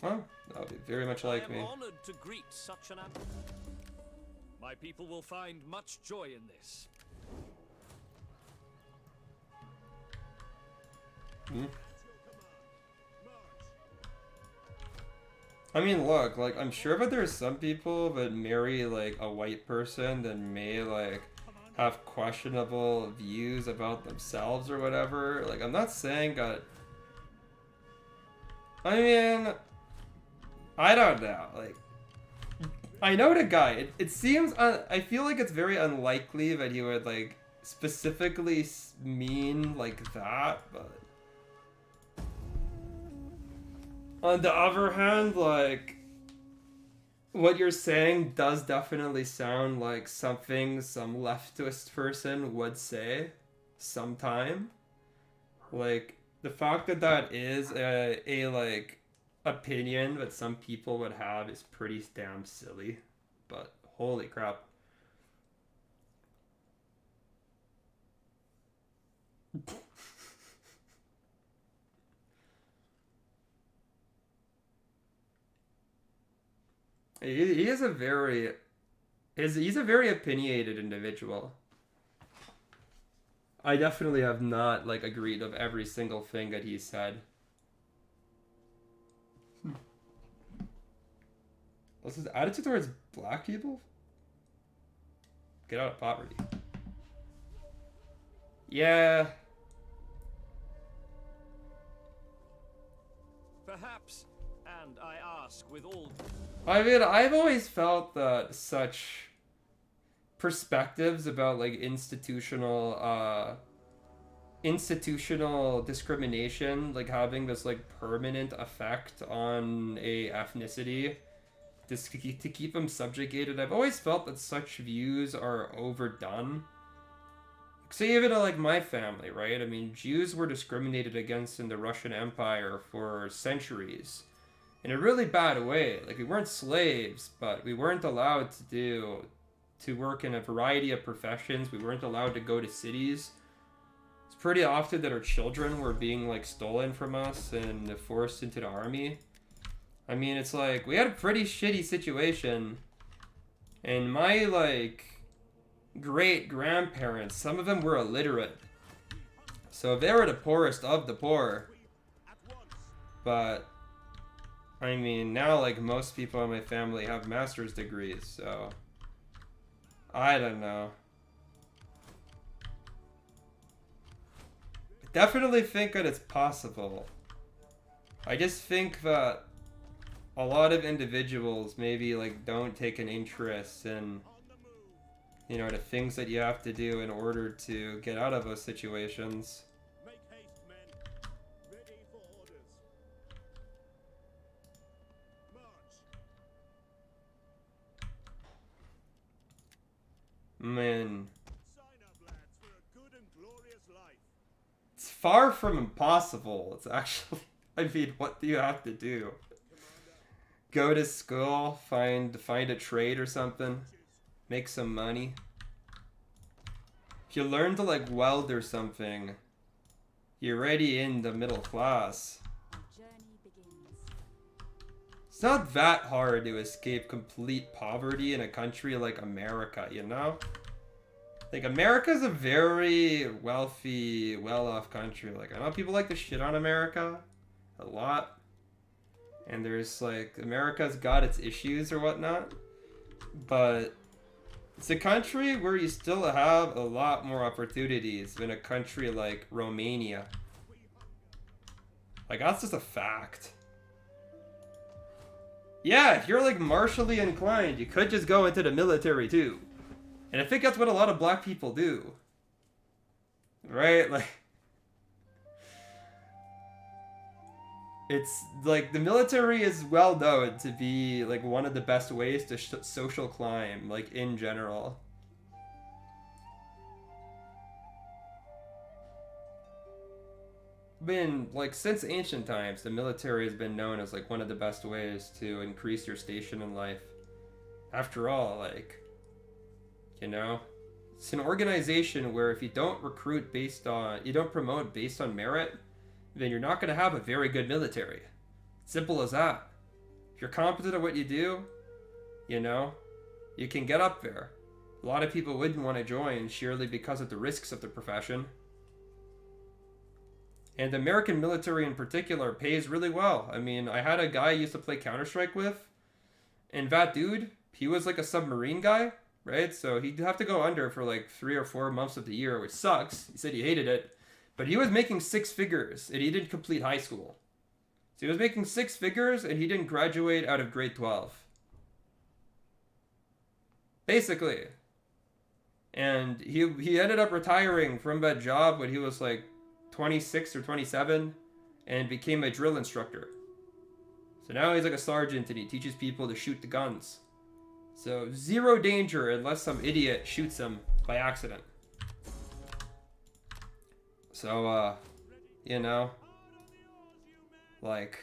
Oh, that would be very much like me. I am honored to greet such an ambition. My people will find much joy in this. I mean, look, like, I'm sure that there's some people that marry, like, a white person that may, like, have questionable views about themselves or whatever. Like, I'm not saying that... I mean... I don't know, like... I know the guy. It seems... I feel like it's very unlikely that he would, like, specifically mean like that, but... On the other hand, like, what you're saying does definitely sound like something some leftist person would say sometime. Like, the fact that that is a like, opinion that some people would have is pretty damn silly. But, holy crap. He is a very... He's a very opinionated individual. I definitely have not, like, agreed of every single thing that he said. What's his attitude towards black people? Get out of poverty. Yeah. Perhaps, and I ask with all... I mean, I've always felt that such perspectives about, like, institutional discrimination, like, having this, like, permanent effect on a ethnicity to keep them subjugated. I've always felt that such views are overdone. So even like my family, right? I mean, Jews were discriminated against in the Russian Empire for centuries. In a really bad way. Like, we weren't slaves, but we weren't allowed to work in a variety of professions. We weren't allowed to go to cities. It's pretty often that our children were being, like, stolen from us and forced into the army. I mean, it's like, we had a pretty shitty situation. And my, like, great-grandparents, some of them were illiterate. So they were the poorest of the poor. But... I mean, now, like, most people in my family have master's degrees, so... I don't know. I definitely think that it's possible. I just think that a lot of individuals maybe, like, don't take an interest in, you know, the things that you have to do in order to get out of those situations. Man, it's far from impossible. It's actually, I mean, what do you have to do? Go to school, find a trade or something, make some money. If you learn to, like, weld or something, you're already in the middle class. It's not that hard to escape complete poverty in a country like America, you know? Like, America's a very wealthy, well-off country. Like, I know people like to shit on America a lot. And there's, like, America's got its issues or whatnot. But it's a country where you still have a lot more opportunities than a country like Romania. Like, that's just a fact. Yeah, if you're, like, martially inclined, you could just go into the military, too. And I think that's what a lot of black people do. Right? Like... It's, like, the military is well known to be, like, one of the best ways to social climb, like, in general. Been, like, since ancient times, the military has been known as, like, one of the best ways to increase your station in life. After all, like, you know, it's an organization where if you don't recruit you don't promote based on merit, then you're not going to have a very good military. Simple as that. If you're competent at what you do, you know, you can get up there. A lot of people wouldn't want to join sheerly because of the risks of the profession. And the American military in particular pays really well. I mean, I had a guy I used to play Counter-Strike with, and that dude, he was like a submarine guy, right? So he'd have to go under for like 3 or 4 months of the year, which sucks. He said he hated it. But he was making 6 figures, and he didn't complete high school. So he was making 6 figures, and he didn't graduate out of grade 12. Basically. And he ended up retiring from that job when he was like 26 or 27, and became a drill instructor. So now he's like a sergeant, and he teaches people to shoot the guns. So 0 danger unless some idiot shoots him by accident. So, you know, like,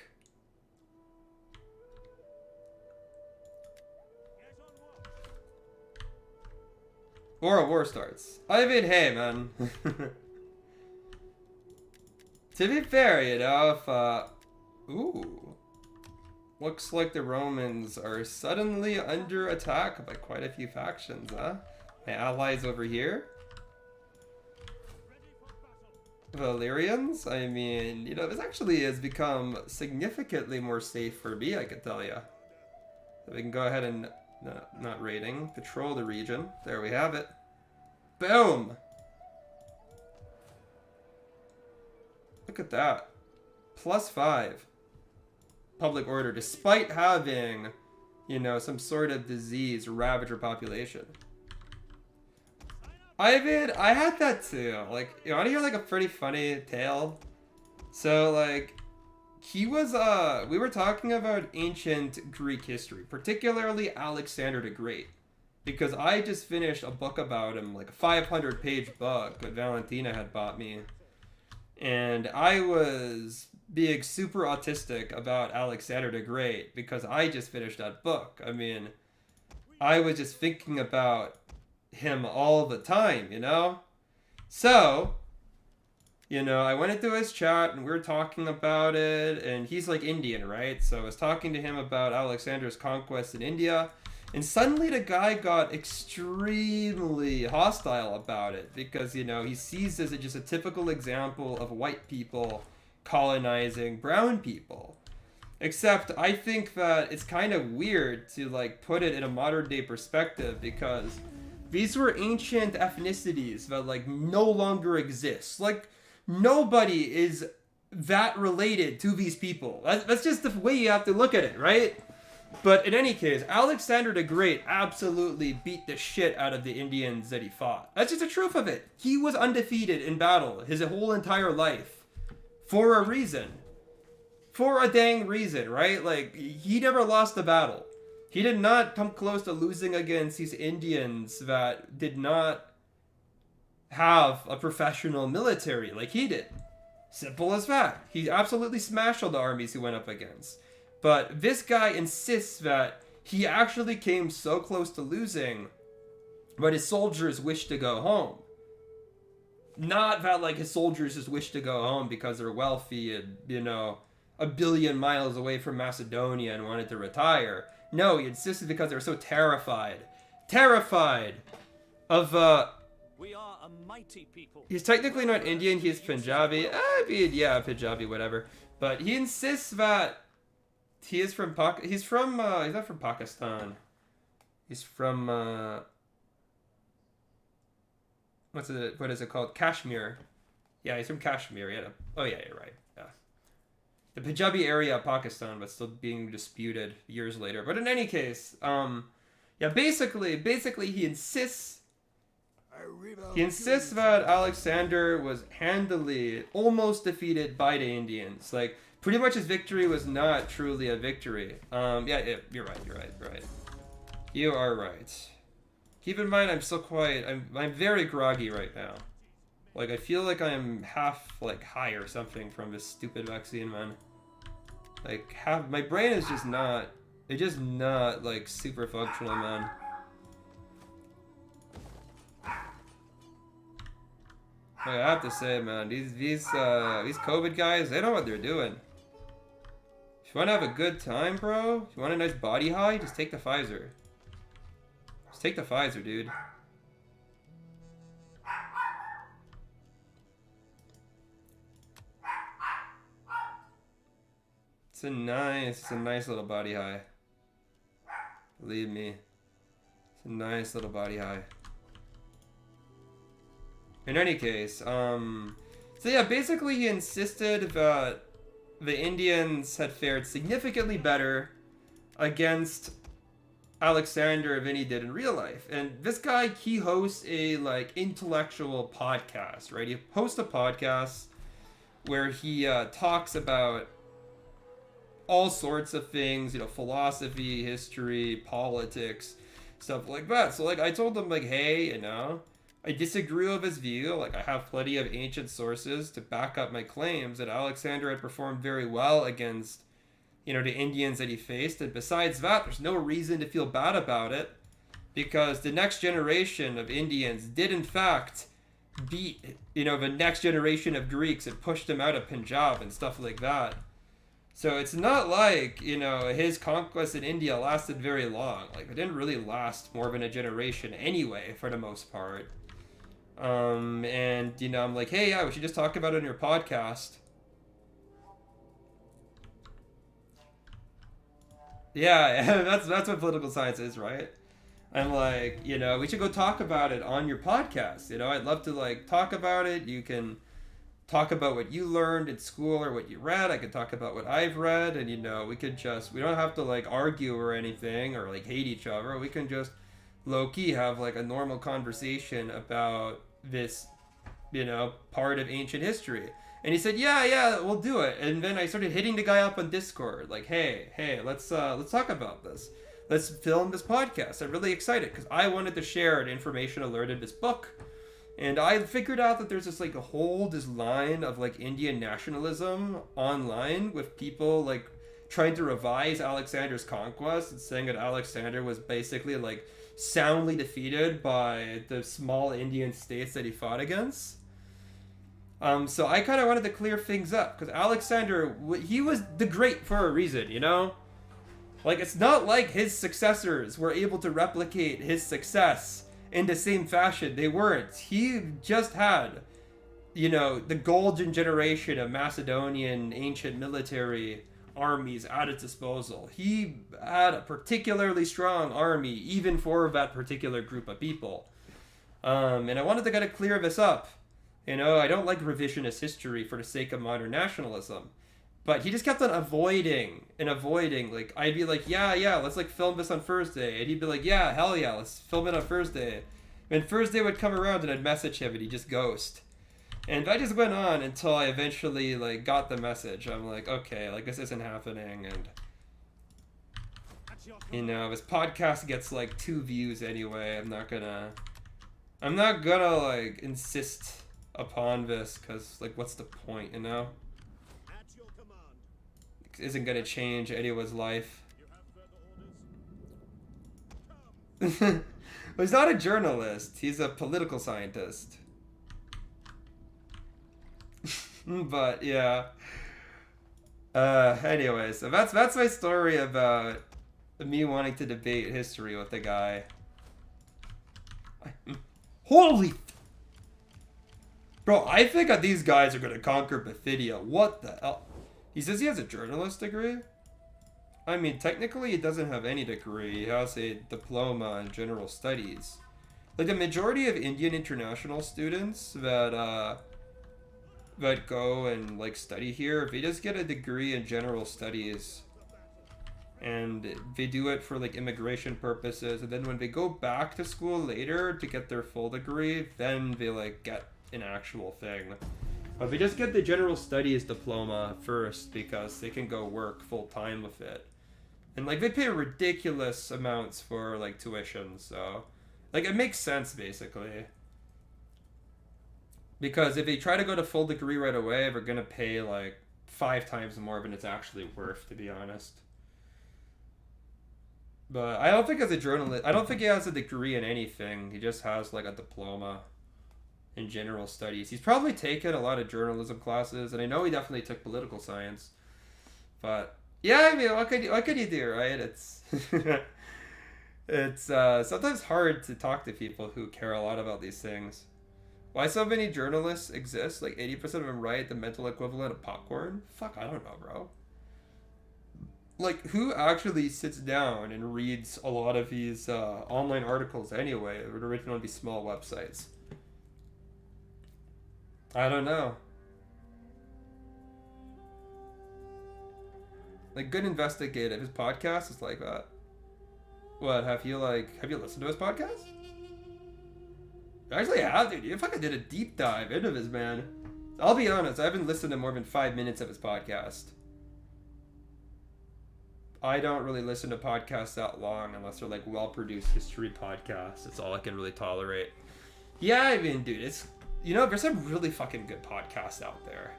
or a war starts. I mean, hey, man. To be fair, you know, if, ooh, looks like the Romans are suddenly under attack by quite a few factions, huh? My allies over here. Valyrians? I mean, you know, this actually has become significantly more safe for me, I could tell you. So we can go ahead and, not raiding, patrol the region. There we have it. Boom! Look at that. +5. Public order, despite having, you know, some sort of disease ravage your population. I had that too. Like, you want to hear like a pretty funny tale? So like, he was, we were talking about ancient Greek history, particularly Alexander the Great. Because I just finished a book about him, like a 500-page book that Valentina had bought me. And I was being super autistic about Alexander the Great because I just finished that book. I mean, I was just thinking about him all the time, you know? So, you know, I went into his chat and we were talking about it, and he's like Indian, right? So I was talking to him about Alexander's conquest in India, and suddenly the guy got extremely hostile about it because, you know, he sees this as just a typical example of white people colonizing brown people. Except I think that it's kind of weird to like put it in a modern day perspective because these were ancient ethnicities that like no longer exist. Like nobody is that related to these people. That's just the way you have to look at it, right? But in any case, Alexander the Great absolutely beat the shit out of the Indians that he fought. That's just the truth of it. He was undefeated in battle his whole entire life. For a reason. For a dang reason, right? Like, he never lost a battle. He did not come close to losing against these Indians that did not have a professional military like he did. Simple as that. He absolutely smashed all the armies he went up against. But this guy insists that he actually came so close to losing, but his soldiers wish to go home. Not that, like, his soldiers just wish to go home because they're wealthy and, you know, a billion miles away from Macedonia and wanted to retire. No, he insisted because they were so terrified. Terrified of, We are a mighty people. He's technically not Indian, he's Punjabi. I mean, yeah, Punjabi, whatever. But he insists that he is from he's not from Pakistan. He's from, what is it called? Kashmir. Yeah, he's from Kashmir. Oh yeah, you're right. Yeah. The Punjabi area of Pakistan, but still being disputed years later. But in any case, yeah, basically he insists that Alexander was handily almost defeated by the Indians. Like, pretty much his victory was not truly a victory. Yeah, you're right. You are right. Keep in mind, I'm very groggy right now. Like, I feel like I'm half, like, high or something from this stupid vaccine, man. Like, my brain is just not, like, super functional, man. Like, I have to say, man, these COVID guys, they know what they're doing. If you want to have a good time, bro, if you want a nice body high, just take the Pfizer. Just take the Pfizer, dude. It's a nice little body high. Believe me. It's a nice little body high. In any case, so yeah, basically he insisted that the Indians had fared significantly better against Alexander than he did in real life. And this guy, he hosts a like intellectual podcast, right? He hosts a podcast where he talks about all sorts of things, you know, philosophy, history, politics, stuff like that. So like I told him like, hey, you know, I disagree with his view. Like I have plenty of ancient sources to back up my claims that Alexander had performed very well against, you know, the Indians that he faced. And besides that, there's no reason to feel bad about it because the next generation of Indians did in fact beat, you know, the next generation of Greeks and pushed them out of Punjab and stuff like that. So it's not like, you know, his conquest in India lasted very long. Like, it didn't really last more than a generation anyway, for the most part. And, you know, I'm like, hey, yeah, we should just talk about it on your podcast. Yeah, that's what political science is, right? I'm like, you know, we should go talk about it on your podcast. You know, I'd love to, like, talk about it. You can talk about what you learned in school or what you read. I could talk about what I've read, and you know, we don't have to like argue or anything or like hate each other. We can just low-key have like a normal conversation about this, you know, part of ancient history. And he said, yeah, we'll do it. And then I started hitting the guy up on Discord, like, hey, let's talk about this. Let's film this podcast. I'm really excited because I wanted to share the information I learned in this book. And I figured out that there's this like this line of like Indian nationalism online with people like trying to revise Alexander's conquest and saying that Alexander was basically like soundly defeated by the small Indian states that he fought against. So I kind of wanted to clear things up because Alexander, he was the great for a reason, you know? Like, it's not like his successors were able to replicate his success in the same fashion. They weren't. He just had, you know, the golden generation of Macedonian ancient military armies at its disposal. He had a particularly strong army, even for that particular group of people. And I wanted to kind of clear this up. You know, I don't like revisionist history for the sake of modern nationalism. But he just kept on avoiding. Like, I'd be like, yeah, let's like film this on Thursday. And he'd be like, yeah, hell yeah, let's film it on Thursday. And Thursday would come around and I'd message him and he'd just ghost. And that just went on until I eventually like got the message. I'm like, okay, like this isn't happening. And, you know, this podcast gets like 2 views anyway. I'm not gonna like insist upon this because like what's the point, you know? Isn't gonna change anyone's life. Well, he's not a journalist. He's a political scientist. But yeah. Anyway, so that's my story about me wanting to debate history with the guy. Holy. Bro, I think that these guys are gonna conquer Bithynia. What the hell? He says he has a journalist degree? I mean, technically he doesn't have any degree. He has a diploma in general studies. Like, the majority of Indian international students that go and, like, study here, they just get a degree in general studies. And they do it for, like, immigration purposes. And then when they go back to school later to get their full degree, then they, like, get an actual thing. But they just get the general studies diploma first because they can go work full time with it. And like they pay ridiculous amounts for like tuition, so like it makes sense basically. Because if they try to go to full degree right away, they're gonna pay like 5 times more than it's actually worth, to be honest. But I don't think as a journalist, I don't think he has a degree in anything. He just has like a diploma in general studies. He's probably taken a lot of journalism classes, and I know he definitely took political science. But Yeah, I mean, what could you do, right? It's it's sometimes hard to talk to people who care a lot about these things. Why so many journalists exist? Like 80% of them write the mental equivalent of popcorn? Fuck, I don't know, bro. Like, who actually sits down and reads a lot of these online articles anyway? It would originally be small websites. I don't know. Like, good investigative. His podcast is like that. What, have you listened to his podcast? I actually have, dude. You fucking did a deep dive into this, man. I'll be honest, I haven't listened to more than 5 minutes of his podcast. I don't really listen to podcasts that long unless they're like well-produced history podcasts. It's all I can really tolerate. Yeah, I mean, dude, it's, you know, there's some really fucking good podcasts out there.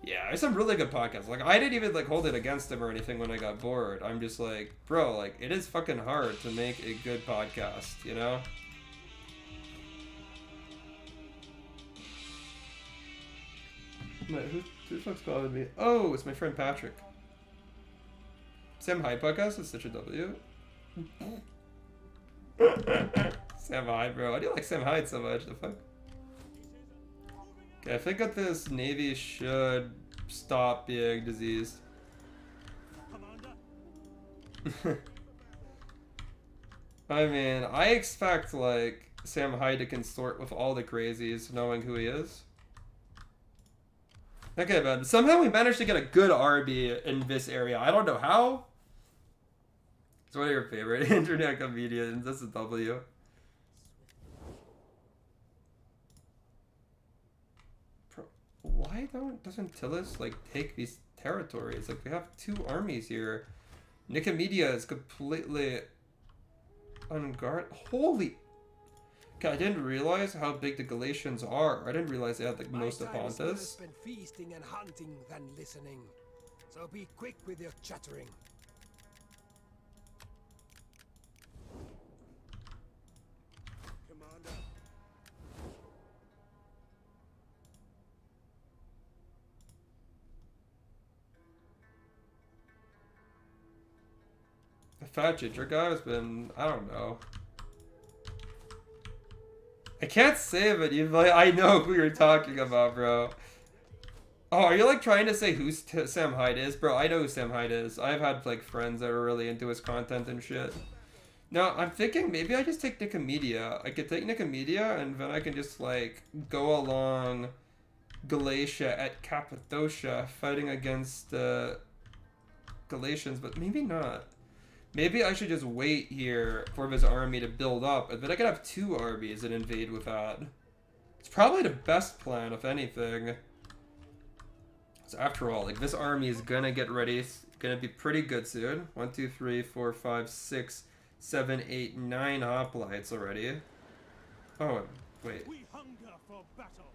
Yeah, there's some really good podcasts. Like, I didn't even like hold it against them or anything when I got bored. I'm just like, bro, like, it is fucking hard to make a good podcast, you know? Who the fuck's calling me? Oh, it's my friend Patrick. Sam Hyde podcast is such a W. Sam Hyde, bro. Why do you like Sam Hyde so much? The fuck? Okay, I think that this Navy should stop being diseased. I mean, I expect, like, Sam Hyde to consort with all the crazies, knowing who he is. Okay, man. Somehow we managed to get a good RB in this area. I don't know how. It's one of your favorite internet comedians. That's a W. Bro, why doesn't Tillis like take these territories? Like, we have 2 armies here. Nicomedia is completely unguarded. Holy. Okay, I didn't realize how big the Galatians are. I didn't realize they had like most of Pontus. Spent feasting and hunting than listening. So be quick with your chattering. Commander. The fat ginger guy has been, I don't know. I can't say it, but like, I know who you're talking about, bro. Oh, are you like trying to say who Sam Hyde is? Bro, I know who Sam Hyde is. I've had like friends that are really into his content and shit. No, I'm thinking maybe I just take Nicomedia. I could take Nicomedia and then I can just like go along Galatia at Cappadocia fighting against the Galatians, but maybe not. Maybe I should just wait here for this army to build up, and then I could have 2 armies and invade with that. It's probably the best plan, if anything. So after all, like, this army is gonna get ready. It's gonna be pretty good soon. 1, 2, 3, 4, 5, 6, 7, 8, 9 hoplites already. Oh, wait. We hunger for battle.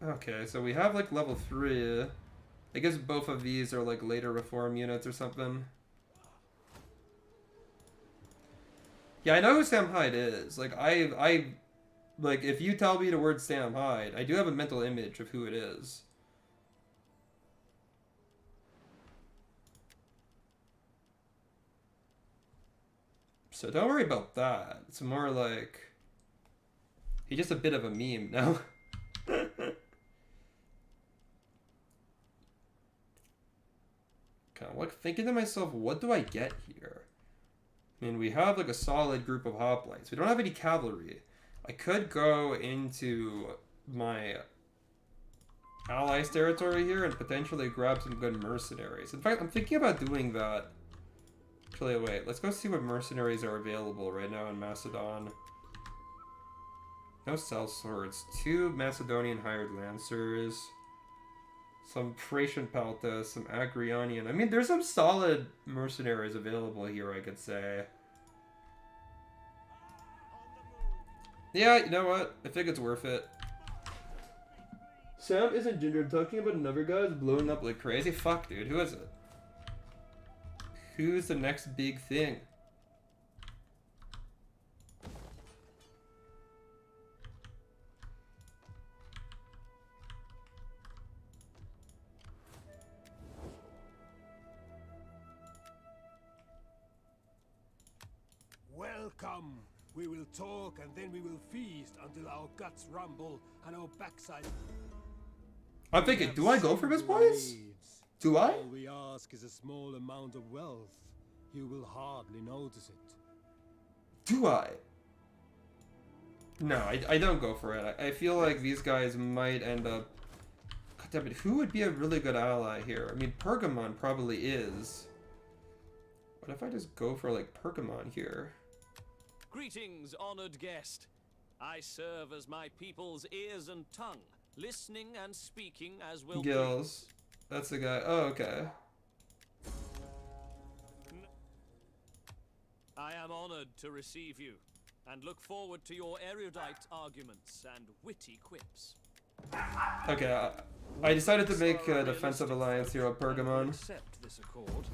Okay, so we have, like, level 3. I guess both of these are, like, later reform units or something. Yeah, I know who Sam Hyde is. Like, like, if you tell me the word Sam Hyde, I do have a mental image of who it is. So don't worry about that. It's more like, he's just a bit of a meme now. Okay, I'm like thinking to myself, what do I get here? I mean, we have like a solid group of hoplites. We don't have any cavalry. I could go into my allies' territory here and potentially grab some good mercenaries. In fact, I'm thinking about doing that. Actually, wait. Let's go see what mercenaries are available right now in Macedon. No sellswords. 2 Macedonian hired lancers. Some Thracian Paltas, some Agrionian. I mean, there's some solid mercenaries available here, I could say. Yeah, you know what? I think it's worth it. Sam isn't Ginger. I'm talking about another guy who's blowing up like crazy. Fuck, dude. Who is it? Who's the next big thing? Come, we will talk and then we will feast until our guts rumble and our backside. I'm thinking, do I go for this, boys? Do I? All we ask is a small amount of wealth. You will hardly notice it. Do I? No, I don't go for it. I feel like these guys might end up... God damn it, who would be a really good ally here? I mean, Pergamon probably is. What if I just go for, like, Pergamon here? Greetings, honored guest. I serve as my people's ears and tongue, listening and speaking as will Gills. That's the guy. Oh, okay. I am honored to receive you, and look forward to your erudite arguments and witty quips. Okay, I decided to make a defensive alliance here with Pergamon. Accept this accord,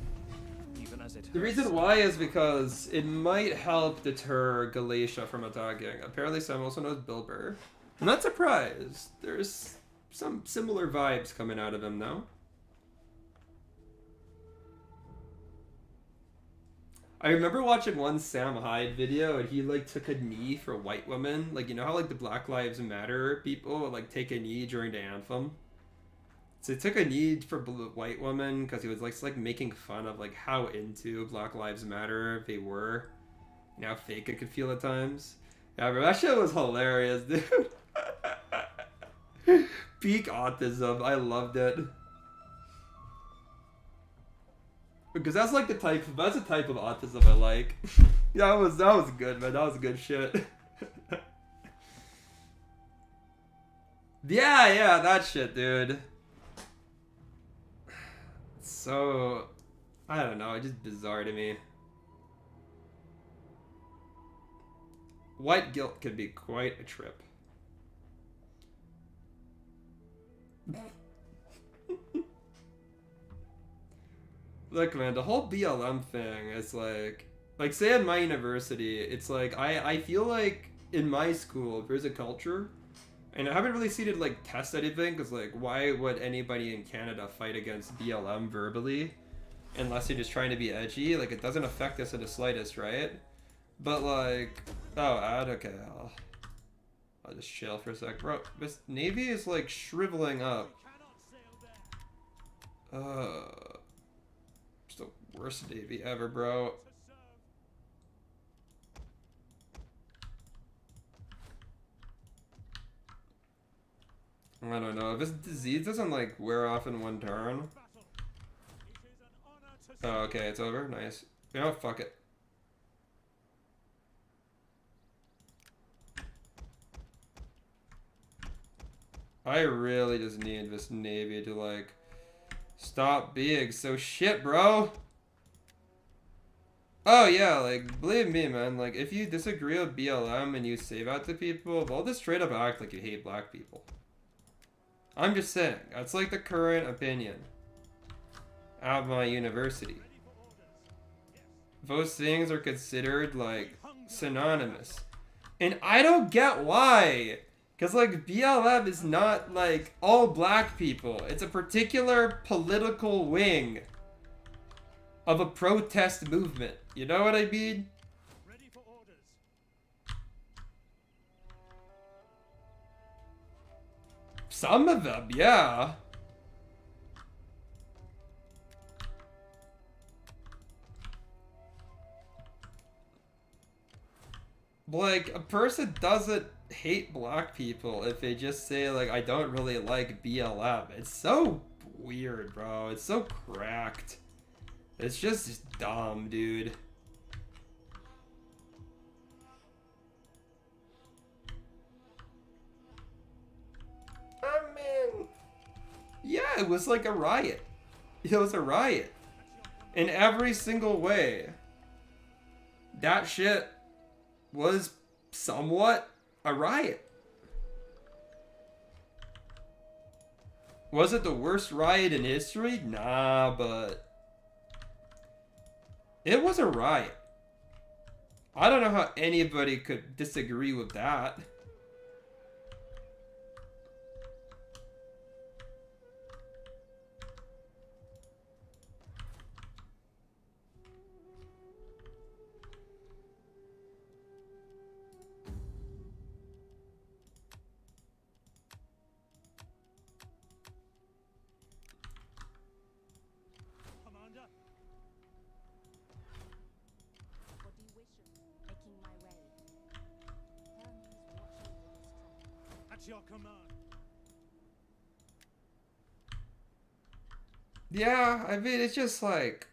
even as it The reason why is because it might help deter Galatia from attacking. Apparently Sam also knows Bilber. I'm not surprised. There's some similar vibes coming out of him, though. I remember watching one Sam Hyde video and he like took a knee for white women. Like, you know how like the Black Lives Matter people would like take a knee during the anthem? So he took a knee for white women because he was like making fun of like how into Black Lives Matter they were. And how fake it could feel at times. Yeah, bro, that shit was hilarious, dude. Peak autism. I loved it. Because that's like the type of autism I like. Yeah, that was good, man. That was good shit. yeah, that shit, dude. So, I don't know, it's just bizarre to me. White guilt can be quite a trip. Look, man, the whole BLM thing is like say at my university, it's like I feel like in my school there's a culture, and I haven't really seen it like test anything, because like why would anybody in Canada fight against BLM verbally unless you're just trying to be edgy? Like, it doesn't affect us in the slightest, right? But like, okay, I'll just chill for a sec, bro. This Navy is like shriveling up. It's the worst Navy ever, bro. I don't know. If this disease doesn't like wear off in one turn. Oh, okay, it's over. Nice. You know, fuck it. I really just need this Navy to like stop being so shit, bro. Oh yeah, like, believe me, man, like, if you disagree with BLM and you say that to people, they'll just straight up act like you hate black people. I'm just saying, that's like the current opinion at my university. Those things are considered like synonymous. And I don't get why. Because like BLM is not like all black people. It's a particular political wing of a protest movement. You know what I mean? Ready for orders. Some of them, yeah. Like, a person doesn't hate black people if they just say, like, I don't really like BLM. It's so weird, bro. It's so cracked. It's just dumb, dude. I mean, yeah, it was like a riot. It was a riot. In every single way. That shit was somewhat a riot. Was it the worst riot in history? Nah, but it was a riot. I don't know how anybody could disagree with that. At your command. Yeah, I mean, it's just like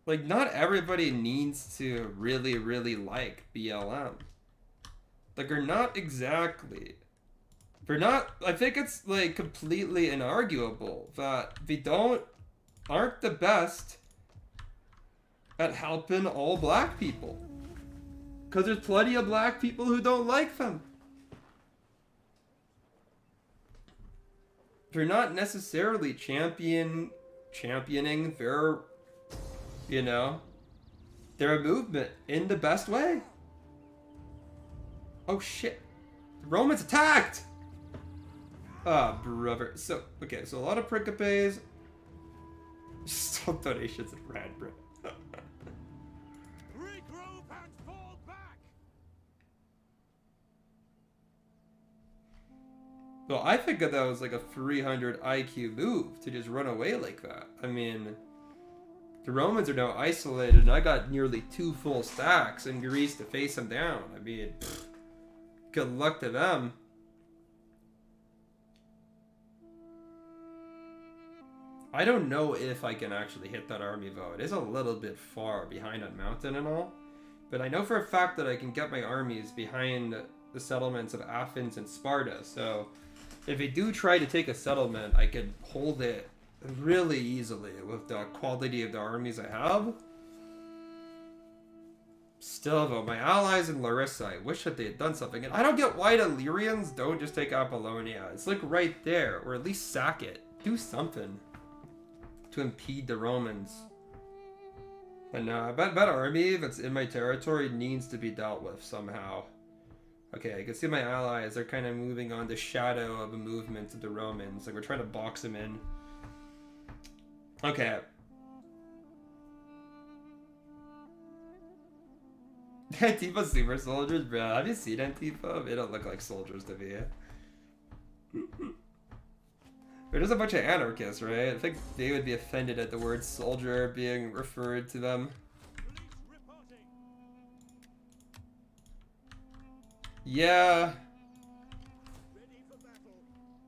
not everybody needs to really, really like BLM. Like, or not exactly. We're not, I think it's like completely inarguable that we aren't the best at helping all black people. Because there's plenty of black people who don't like them. They're not necessarily championing their, you know, their movement in the best way. Oh shit. The Romans attacked! Ah, brother. So, okay, so a lot of Principes. Stop donations and rad, bro. Regroup and fall back. Well, I think that was like a 300 IQ move to just run away like that. I mean, the Romans are now isolated, and I got nearly 2 full stacks in Greece to face them down. I mean, good luck to them. I don't know if I can actually hit that army, though. It is a little bit far behind on mountain and all. But I know for a fact that I can get my armies behind the settlements of Athens and Sparta. So if they do try to take a settlement, I could hold it really easily with the quality of the armies I have. Still, though, my allies in Larissa, I wish that they had done something. And I don't get why the Illyrians don't just take Apollonia. It's like right there, or at least sack it. Do something to impede the Romans. But no, I bet that army that's in my territory needs to be dealt with somehow. Okay, I can see my allies, they're kind of moving on the shadow of a movement of the Romans. Like, we're trying to box them in. Okay. Antifa super soldiers, bro. Have you seen Antifa? They don't look like soldiers to me. They're just a bunch of anarchists, right? I think they would be offended at the word soldier being referred to them. Yeah.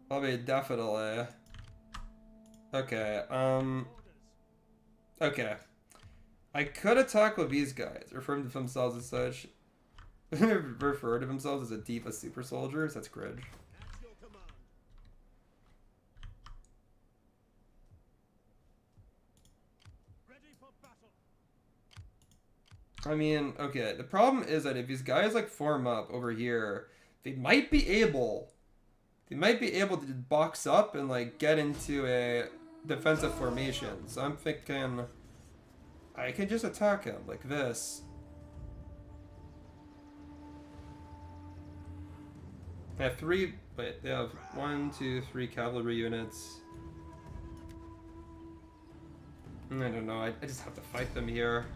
I mean, definitely. Okay, okay. I could attack with these guys, referring to themselves as such. Refer to themselves as Antifa super soldiers. That's cringe. I mean, okay, the problem is that if these guys like form up over here, they might be able to box up and like get into a defensive formation. So I'm thinking I can just attack him like this. I have they have 1, 2, 3 cavalry units. I don't know, I just have to fight them here.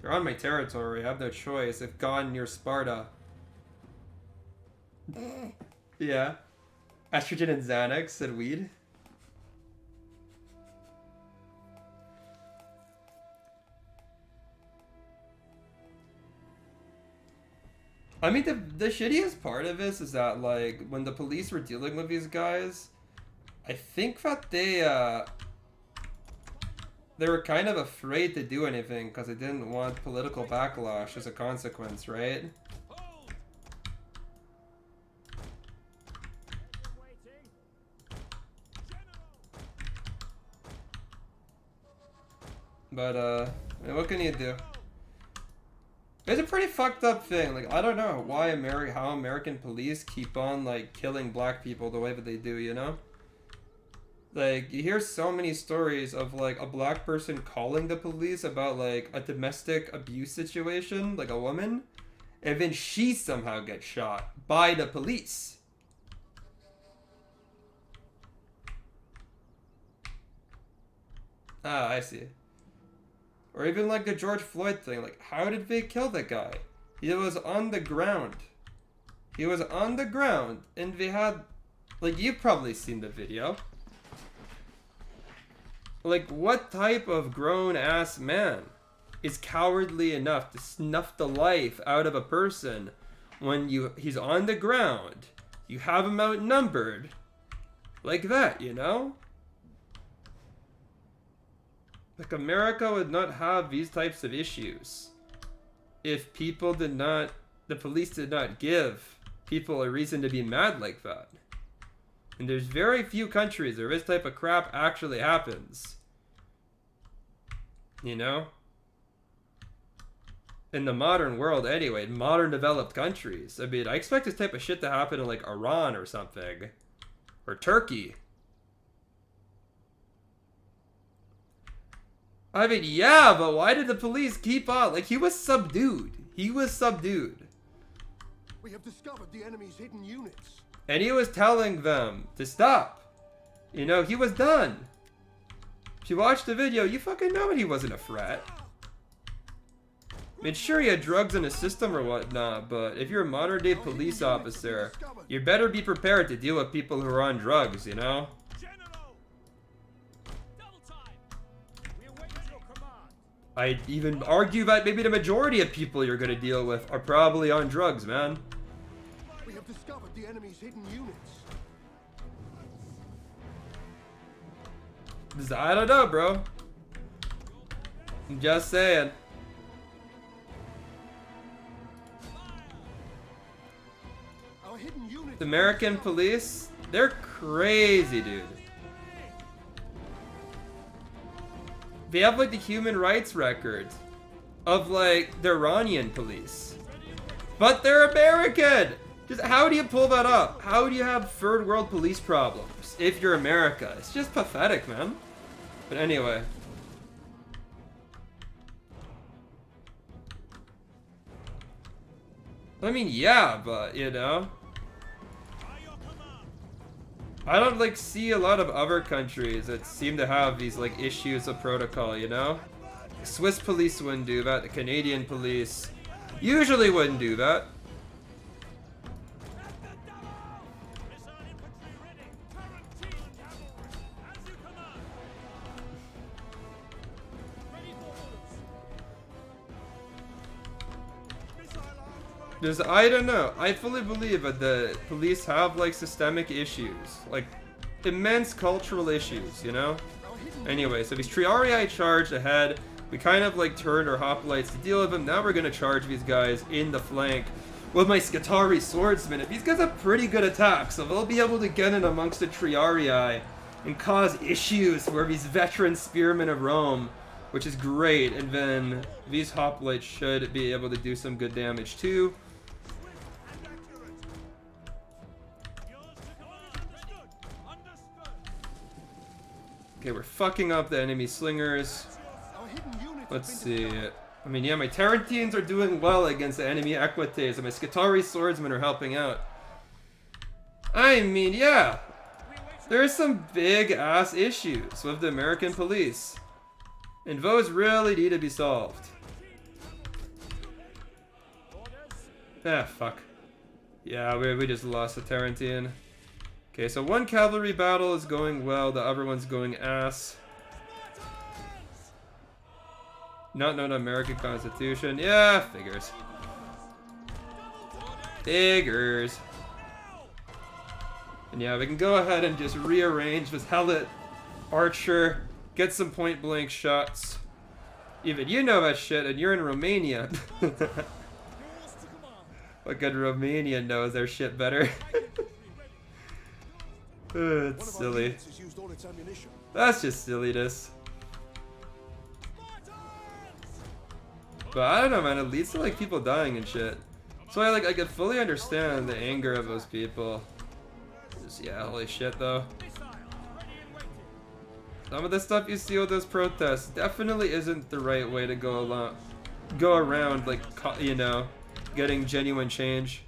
They're on my territory, I have no choice. They've gone near Sparta. Yeah. Estrogen and Xanax and weed. I mean, the shittiest part of this is that, like, when the police were dealing with these guys, I think that they were kind of afraid to do anything because they didn't want political backlash as a consequence, right? But, I mean, what can you do? It's a pretty fucked up thing. Like, I don't know why how American police keep on, like, killing black people the way that they do, you know? Like, you hear so many stories of, like, a black person calling the police about, like, a domestic abuse situation, like a woman, and then she somehow gets shot by the police. Ah, I see. Or even, like, the George Floyd thing. Like, how did they kill that guy? He was on the ground. He was on the ground, and they had... Like, you've probably seen the video. Like, what type of grown-ass man is cowardly enough to snuff the life out of a person when he's on the ground, You have them outnumbered. Like that, you know? Like, America would not have these types of issues if people did not, the police did not give people a reason to be mad like that. And there's very few countries where this type of crap actually happens. You know? In the modern world anyway, in modern developed countries. I mean, I expect this type of shit to happen in like Iran or something. Or Turkey. I mean, yeah, but why did the police keep on? Like, he was subdued. He was subdued. We have discovered the enemy's hidden units. And he was telling them to stop. You know, he was done. If you watch the video, you fucking know he wasn't a threat. I mean, sure, he had drugs in his system or whatnot, but if you're a modern-day police officer, you better be prepared to deal with people who are on drugs, you know? I'd even argue that maybe the majority of people you're gonna deal with are probably on drugs, man. We have discovered the enemy's hidden units. I don't know, bro. I'm just saying. Our hidden units. The American police, they're crazy, dude. They have like the human rights record of like the Iranian police. But they're American! Just how do you pull that up? How do you have third world police problems if you're America? It's just pathetic, man. But anyway. I mean, yeah, but you know. I don't like see a lot of other countries that seem to have these like issues of protocol, you know? Swiss police wouldn't do that, the Canadian police usually wouldn't do that. Just, I don't know. I fully believe that the police have like systemic issues, like immense cultural issues, you know? Anyway, so these Triarii charged ahead. We kind of like turned our hoplites to deal with them. Now we're gonna charge these guys in the flank with my Scutari swordsmen. These guys have pretty good attacks, so they'll be able to get in amongst the Triarii and cause issues for these veteran spearmen of Rome, which is great. And then these hoplites should be able to do some good damage too. Okay, we're fucking up the enemy slingers. Let's see. I mean, yeah, my Tarentines are doing well against the enemy Equites, and my Scutari swordsmen are helping out. I mean, yeah. There's some big-ass issues with the American police. And those really need to be solved. Ah, fuck. Yeah, we just lost a Tarentine. Okay, so one cavalry battle is going well, the other one's going ass. Not known American Constitution. Yeah, figures. Figures. And yeah, we can go ahead and just rearrange this Helot Archer, get some point blank shots. Even you know that shit, and you're in Romania. What good Romania knows their shit better. It's silly. That's just silliness. But I don't know, man. It leads to like people dying and shit. So I could fully understand the anger of those people. Just, yeah, holy shit though. Some of the stuff you see with those protests definitely isn't the right way to go around, like, you know, getting genuine change.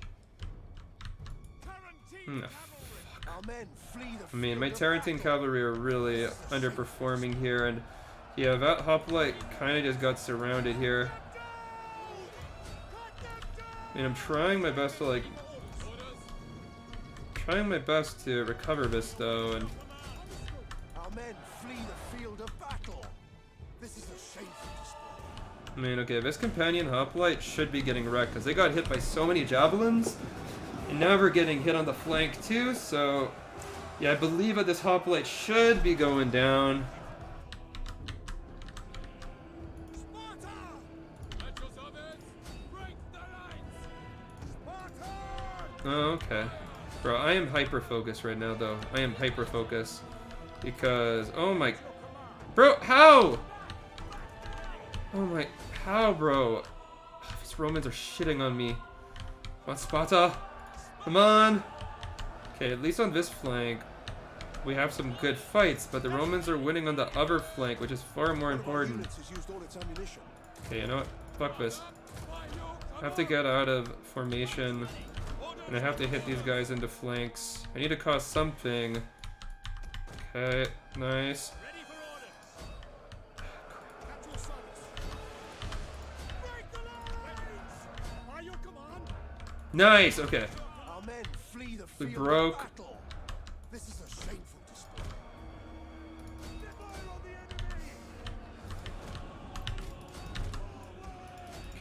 I mean, my Tarentine cavalry are really underperforming here, and yeah, that hoplite kind of just got surrounded here. I mean, I'm trying my best to recover this though, and our men flee the field of battle. This is a shameful display. I mean, okay, this companion hoplite should be getting wrecked because they got hit by so many javelins. And now we're getting hit on the flank too, so yeah, I believe that this hoplite should be going down. Sparta! Let your servants break the lines! Sparta! Oh, okay. Bro, I am hyper-focused right now, though. I am hyper-focused. Because, oh my... Bro, how? Oh my... How, bro? These Romans are shitting on me. Come on, Sparta. Come on. Okay, at least on this flank, we have some good fights, but the Romans are winning on the other flank, which is far more important. Units has used all its ammunition. Okay, you know what? Fuck this. I have to get out of formation, and I have to hit these guys into flanks. I need to cause something. Okay, nice. Ready for orders! At your service! Break the lines! By your command! Nice, okay. Our men flee the We field broke. of battle. This is a shameful display. Fire on the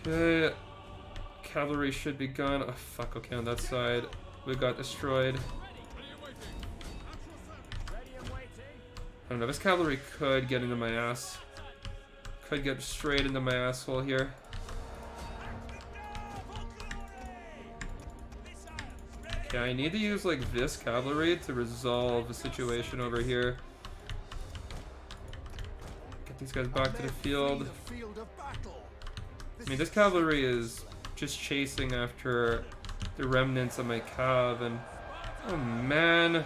enemy! Okay. Cavalry should be gone. Oh, fuck, okay, on that side. We got destroyed. I don't know, this cavalry could get into my ass. Could get straight into my asshole here. Okay, I need to use like this cavalry to resolve the situation over here. Get these guys back to the field. The field of battle. I mean, this cavalry is just chasing after the remnants of my cav, and oh man.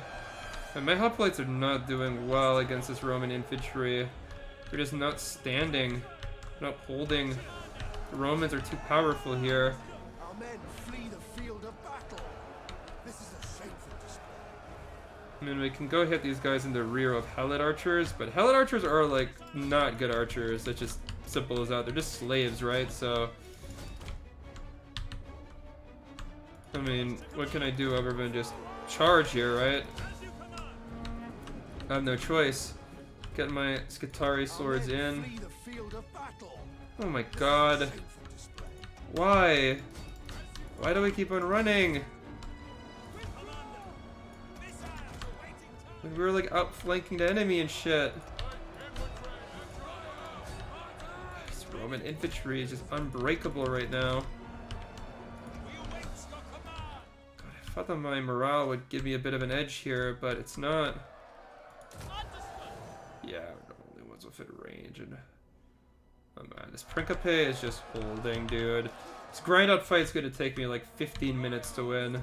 And my hoplites are not doing well against this Roman infantry. They're just not standing, not holding. The Romans are too powerful here. Our men flee the field of battle. This is a shameful display. I mean, we can go hit these guys in the rear of Helot archers, but Helot archers are like not good archers. It's just simple as that. They're just slaves, right? So, I mean, what can I do other than just charge here, right? I have no choice. Get my Scutari swords in. Flee the field of battle. Oh my god. Shameful display. Why? Why do we keep on running? We were like outflanking the enemy and shit. This Roman infantry is just unbreakable right now. God, I thought that my morale would give me a bit of an edge here, but it's not. Yeah, we're the only ones within range, and oh man, this Principe is just holding, dude. This grind out fight's gonna take me like 15 minutes to win.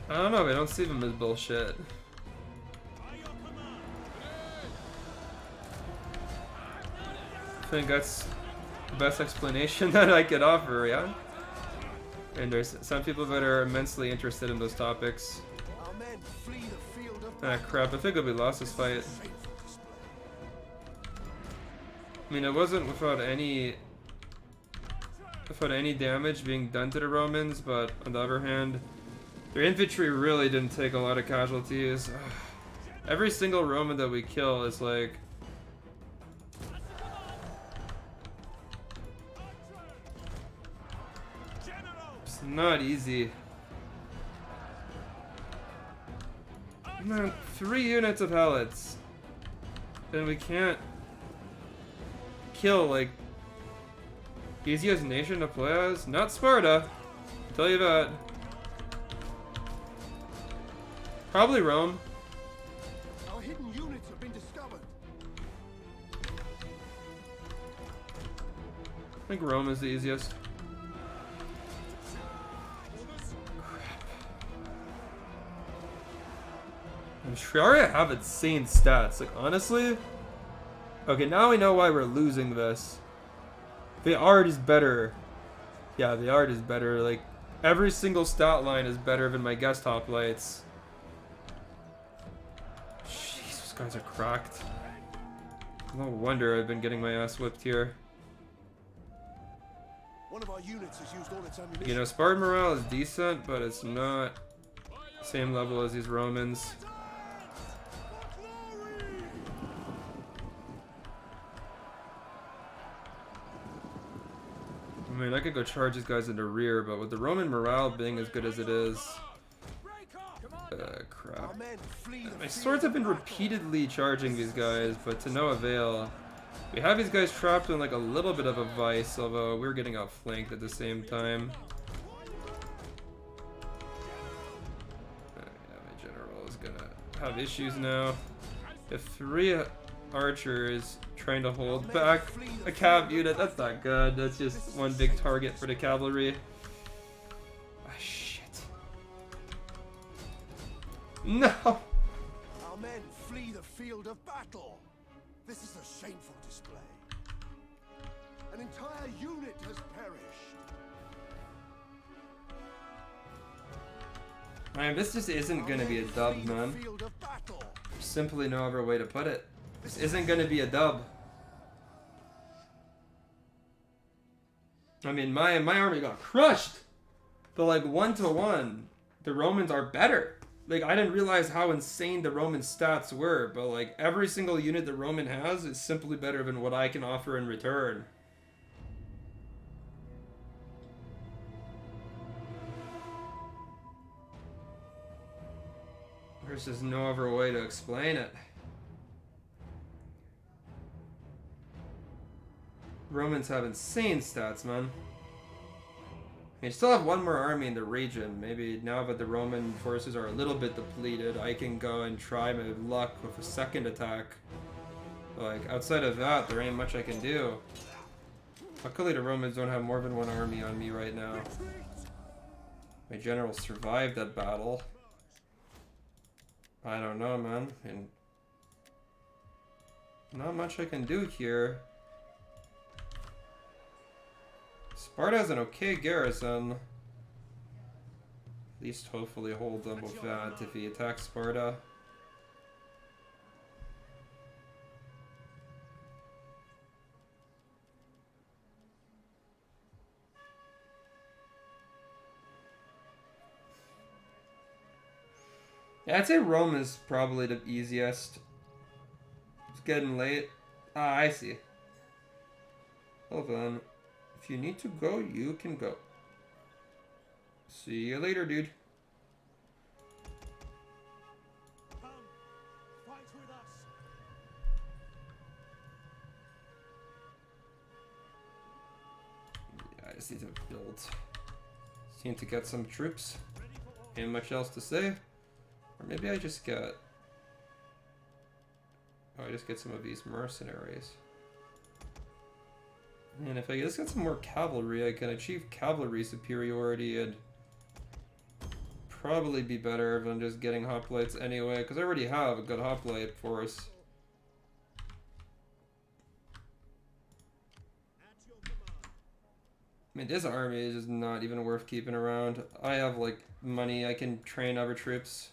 I don't know, I don't see them as bullshit. I think that's the best explanation that I could offer, yeah? And there's some people that are immensely interested in those topics. Our men flee the field of Ah crap, I think we lost this fight. shameful display. I mean, it wasn't without any damage being done to the Romans, but on the other hand, their infantry really didn't take a lot of casualties. Every single Roman that we kill is like... It's not easy. Man, 3 units of helots. And we can't kill, like, easiest nation to play as? Not Sparta. I'll tell you that. Probably Rome. Our hidden units have been discovered. I think Rome is the easiest. And Shriaria have insane stats. Like, honestly. Okay, now we know why we're losing this. The art is better. Yeah, the art is better. Like, every single stat line is better than my guest hoplites. guys are cracked. No wonder I've been getting my ass whipped here. One of our units has used all its ammunition. You know, Spartan morale is decent, but it's not the same level as these Romans. I mean, I could go charge these guys in the rear, but with the Roman morale being as good as it is... crap. Our men flee the My field swords have of been battle. repeatedly charging these guys, but to no avail. We have these guys trapped in like a little bit of a vice, although we're getting outflanked at the same time. Yeah, my general is gonna have issues now. If 3 archers trying to hold back a cav unit, that's not good. That's just one big target for the cavalry. Ah, shit. No! Our men flee the field of battle. This is a shameful display. An entire unit has perished. Man, this just isn't gonna be a dub, Flee the man. field of battle. There's simply no other way to put it. This isn't gonna be a dub. I mean, my army got crushed, but like 1-to-1, the Romans are better. Like, I didn't realize how insane the Roman stats were, but like every single unit the Roman has is simply better than what I can offer in return. There's just no other way to explain it. Romans have insane stats, man. You still have one more army in the region. Maybe now that the Roman forces are a little bit depleted, I can go and try my luck with a second attack. Like, outside of that, there ain't much I can do. Luckily, the Romans don't have more than one army on me right now. My general survived that battle. I don't know, man. And not much I can do here. Sparta has an okay garrison. At least hopefully hold them with that if he attacks Sparta. Yeah, I'd say Rome is probably the easiest. It's getting late. Ah, I see. Hold on. If you need to go, you can go. See you later, dude. Come, fight with us. Yeah, I just need to build. Just need to get some troops. Ain't much else to say. Or maybe I just get... Oh, I just get some of these mercenaries. And if I just get some more cavalry, I can achieve cavalry superiority and probably be better than just getting hoplites anyway, because I already have a good hoplite force. At your command. I mean, this army is just not even worth keeping around. I have, like, money, I can train other troops.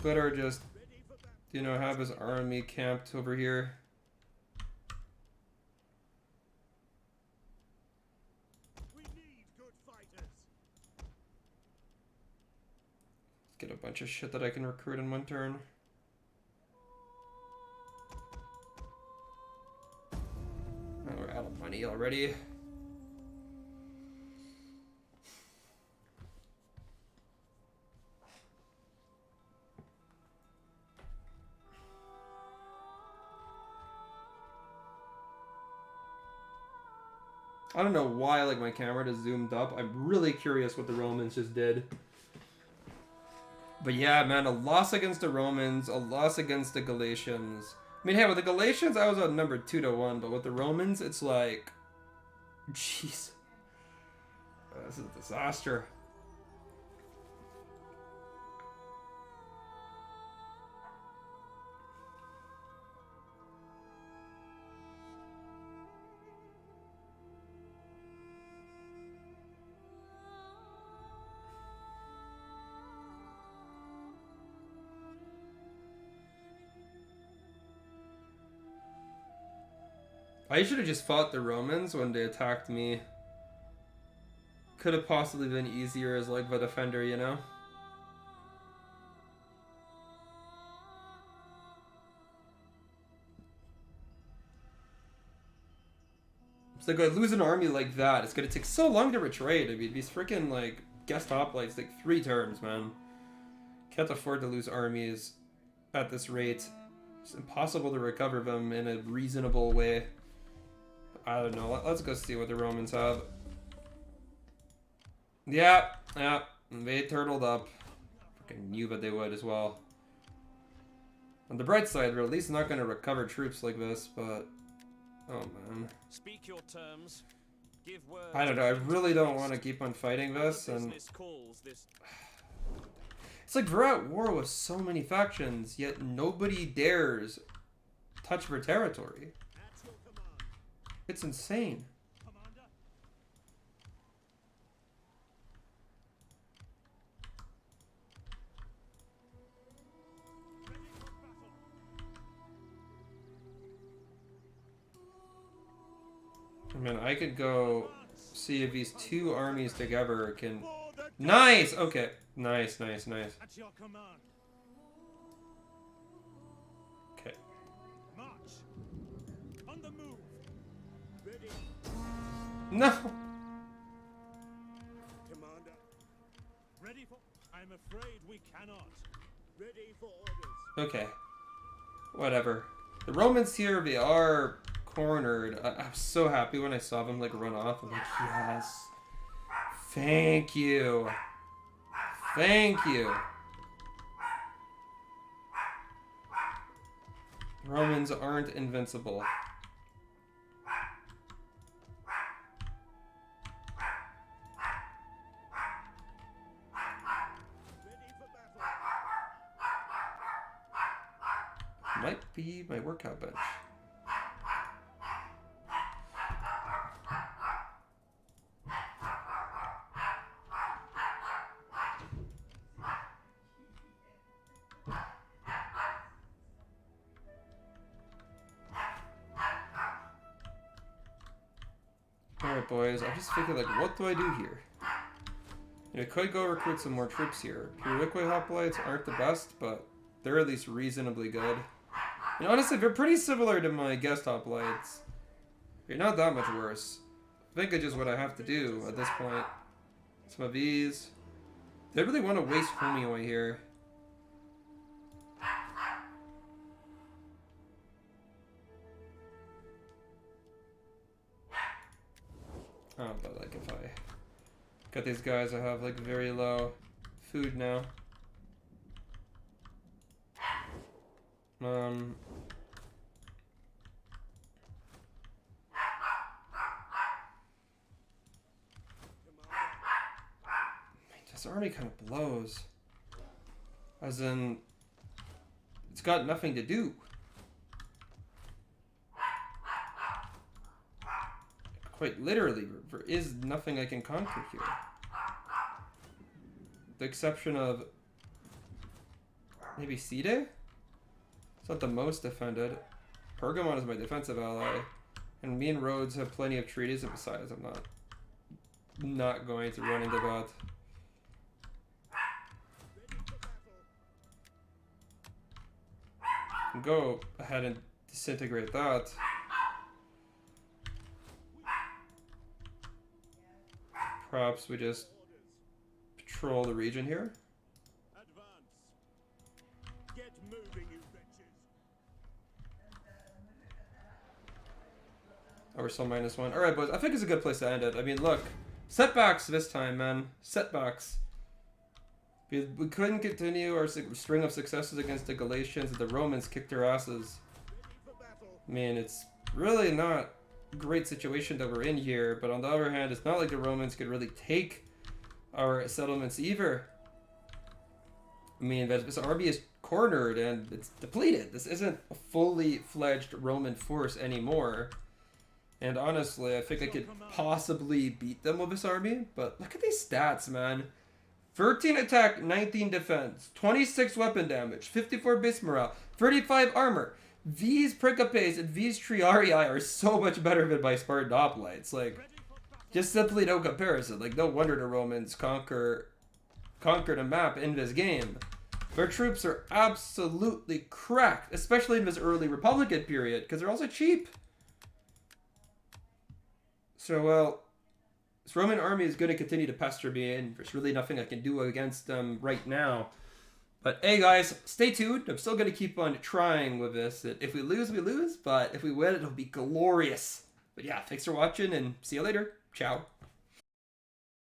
Better just, Ready for battle. you know, have his army camped over here. We need good fighters. Get a bunch of shit that I can recruit in one turn. Oh, we're out of money already. I don't know why like my camera just zoomed up. I'm really curious what the Romans just did. But yeah, man, a loss against the Romans, a loss against the Galatians. I mean, hey, with the Galatians, I was outnumbered 2-1, but with the Romans, it's like... Jeez. This is a disaster. I should have just fought the Romans when they attacked me. Could have possibly been easier as like the defender, you know? It's like I lose an army like that. It's gonna take so long to retreat. I mean, these freaking like guest hoplites take 3 turns, man. Can't afford to lose armies at this rate. It's impossible to recover them in a reasonable way. I don't know. Let's go see what the Romans have. Yeah, they turtled up. Fucking knew that they would as well. On the bright side, they're at least not going to recover troops like this, but... Oh, man. Speak your terms. Give word. I don't know. I really don't want to keep on fighting this, and... It's like we're at war with so many factions, yet nobody dares touch their territory. It's insane. I mean, I could go see if these 2 armies together can... Nice! Okay. Nice. At your command. Okay. March. On the move. Ready. No! Commander. Ready for... I'm afraid we cannot. Ready for orders. Okay. Whatever. The Romans here, they are cornered. I'm so happy when I saw them like run off. I'm like, yes. Thank you. Thank you. Romans aren't invincible. Might be my workout bench. Alright boys, I'm just thinking like, what do I do here? You know, I could go recruit some more troops here. Pyrrhiquet hoplites aren't the best, but they're at least reasonably good. And honestly, they're pretty similar to my guest hoplites. They're not that much worse. I think it's just what I have to do at this point. Some of these. They really want to waste Homeoi here. Oh, but like if I got these guys, I have like very low food now. This army kind of blows. As in, it's got nothing to do. Quite literally, there is nothing I can conquer here. The exception of maybe Side? It's not the most defended. Pergamon is my defensive ally. And me and Rhodes have plenty of treaties, and besides, I'm not going to run into that. Go ahead and disintegrate that. Perhaps we just patrol the region here. Advance. Get moving, you bitches. Oh, we're still -1. Alright, boys. I think it's a good place to end it. I mean, look. Setbacks this time, man. Setbacks. We couldn't continue our string of successes against the Galatians, and the Romans kicked their asses. I mean, it's really not a great situation that we're in here, but on the other hand, it's not like the Romans could really take our settlements either. I mean, this army is cornered and it's depleted. This isn't a fully fledged Roman force anymore. And honestly, I think I could possibly beat them with this army, but look at these stats, man. 13 attack, 19 defense, 26 weapon damage, 54 base morale, 35 armor, These Pericopes and these Triarii are so much better than my Spartan hoplites. Like, just simply no comparison. Like, no wonder the Romans conquered a map in this game. Their troops are absolutely cracked, especially in this early Republican period, because they're also cheap. So, well, this Roman army is going to continue to pester me, and there's really nothing I can do against them right now. But hey guys, stay tuned. I'm still going to keep on trying with this. If we lose, we lose. But if we win, it'll be glorious. But yeah, thanks for watching and see you later. Ciao.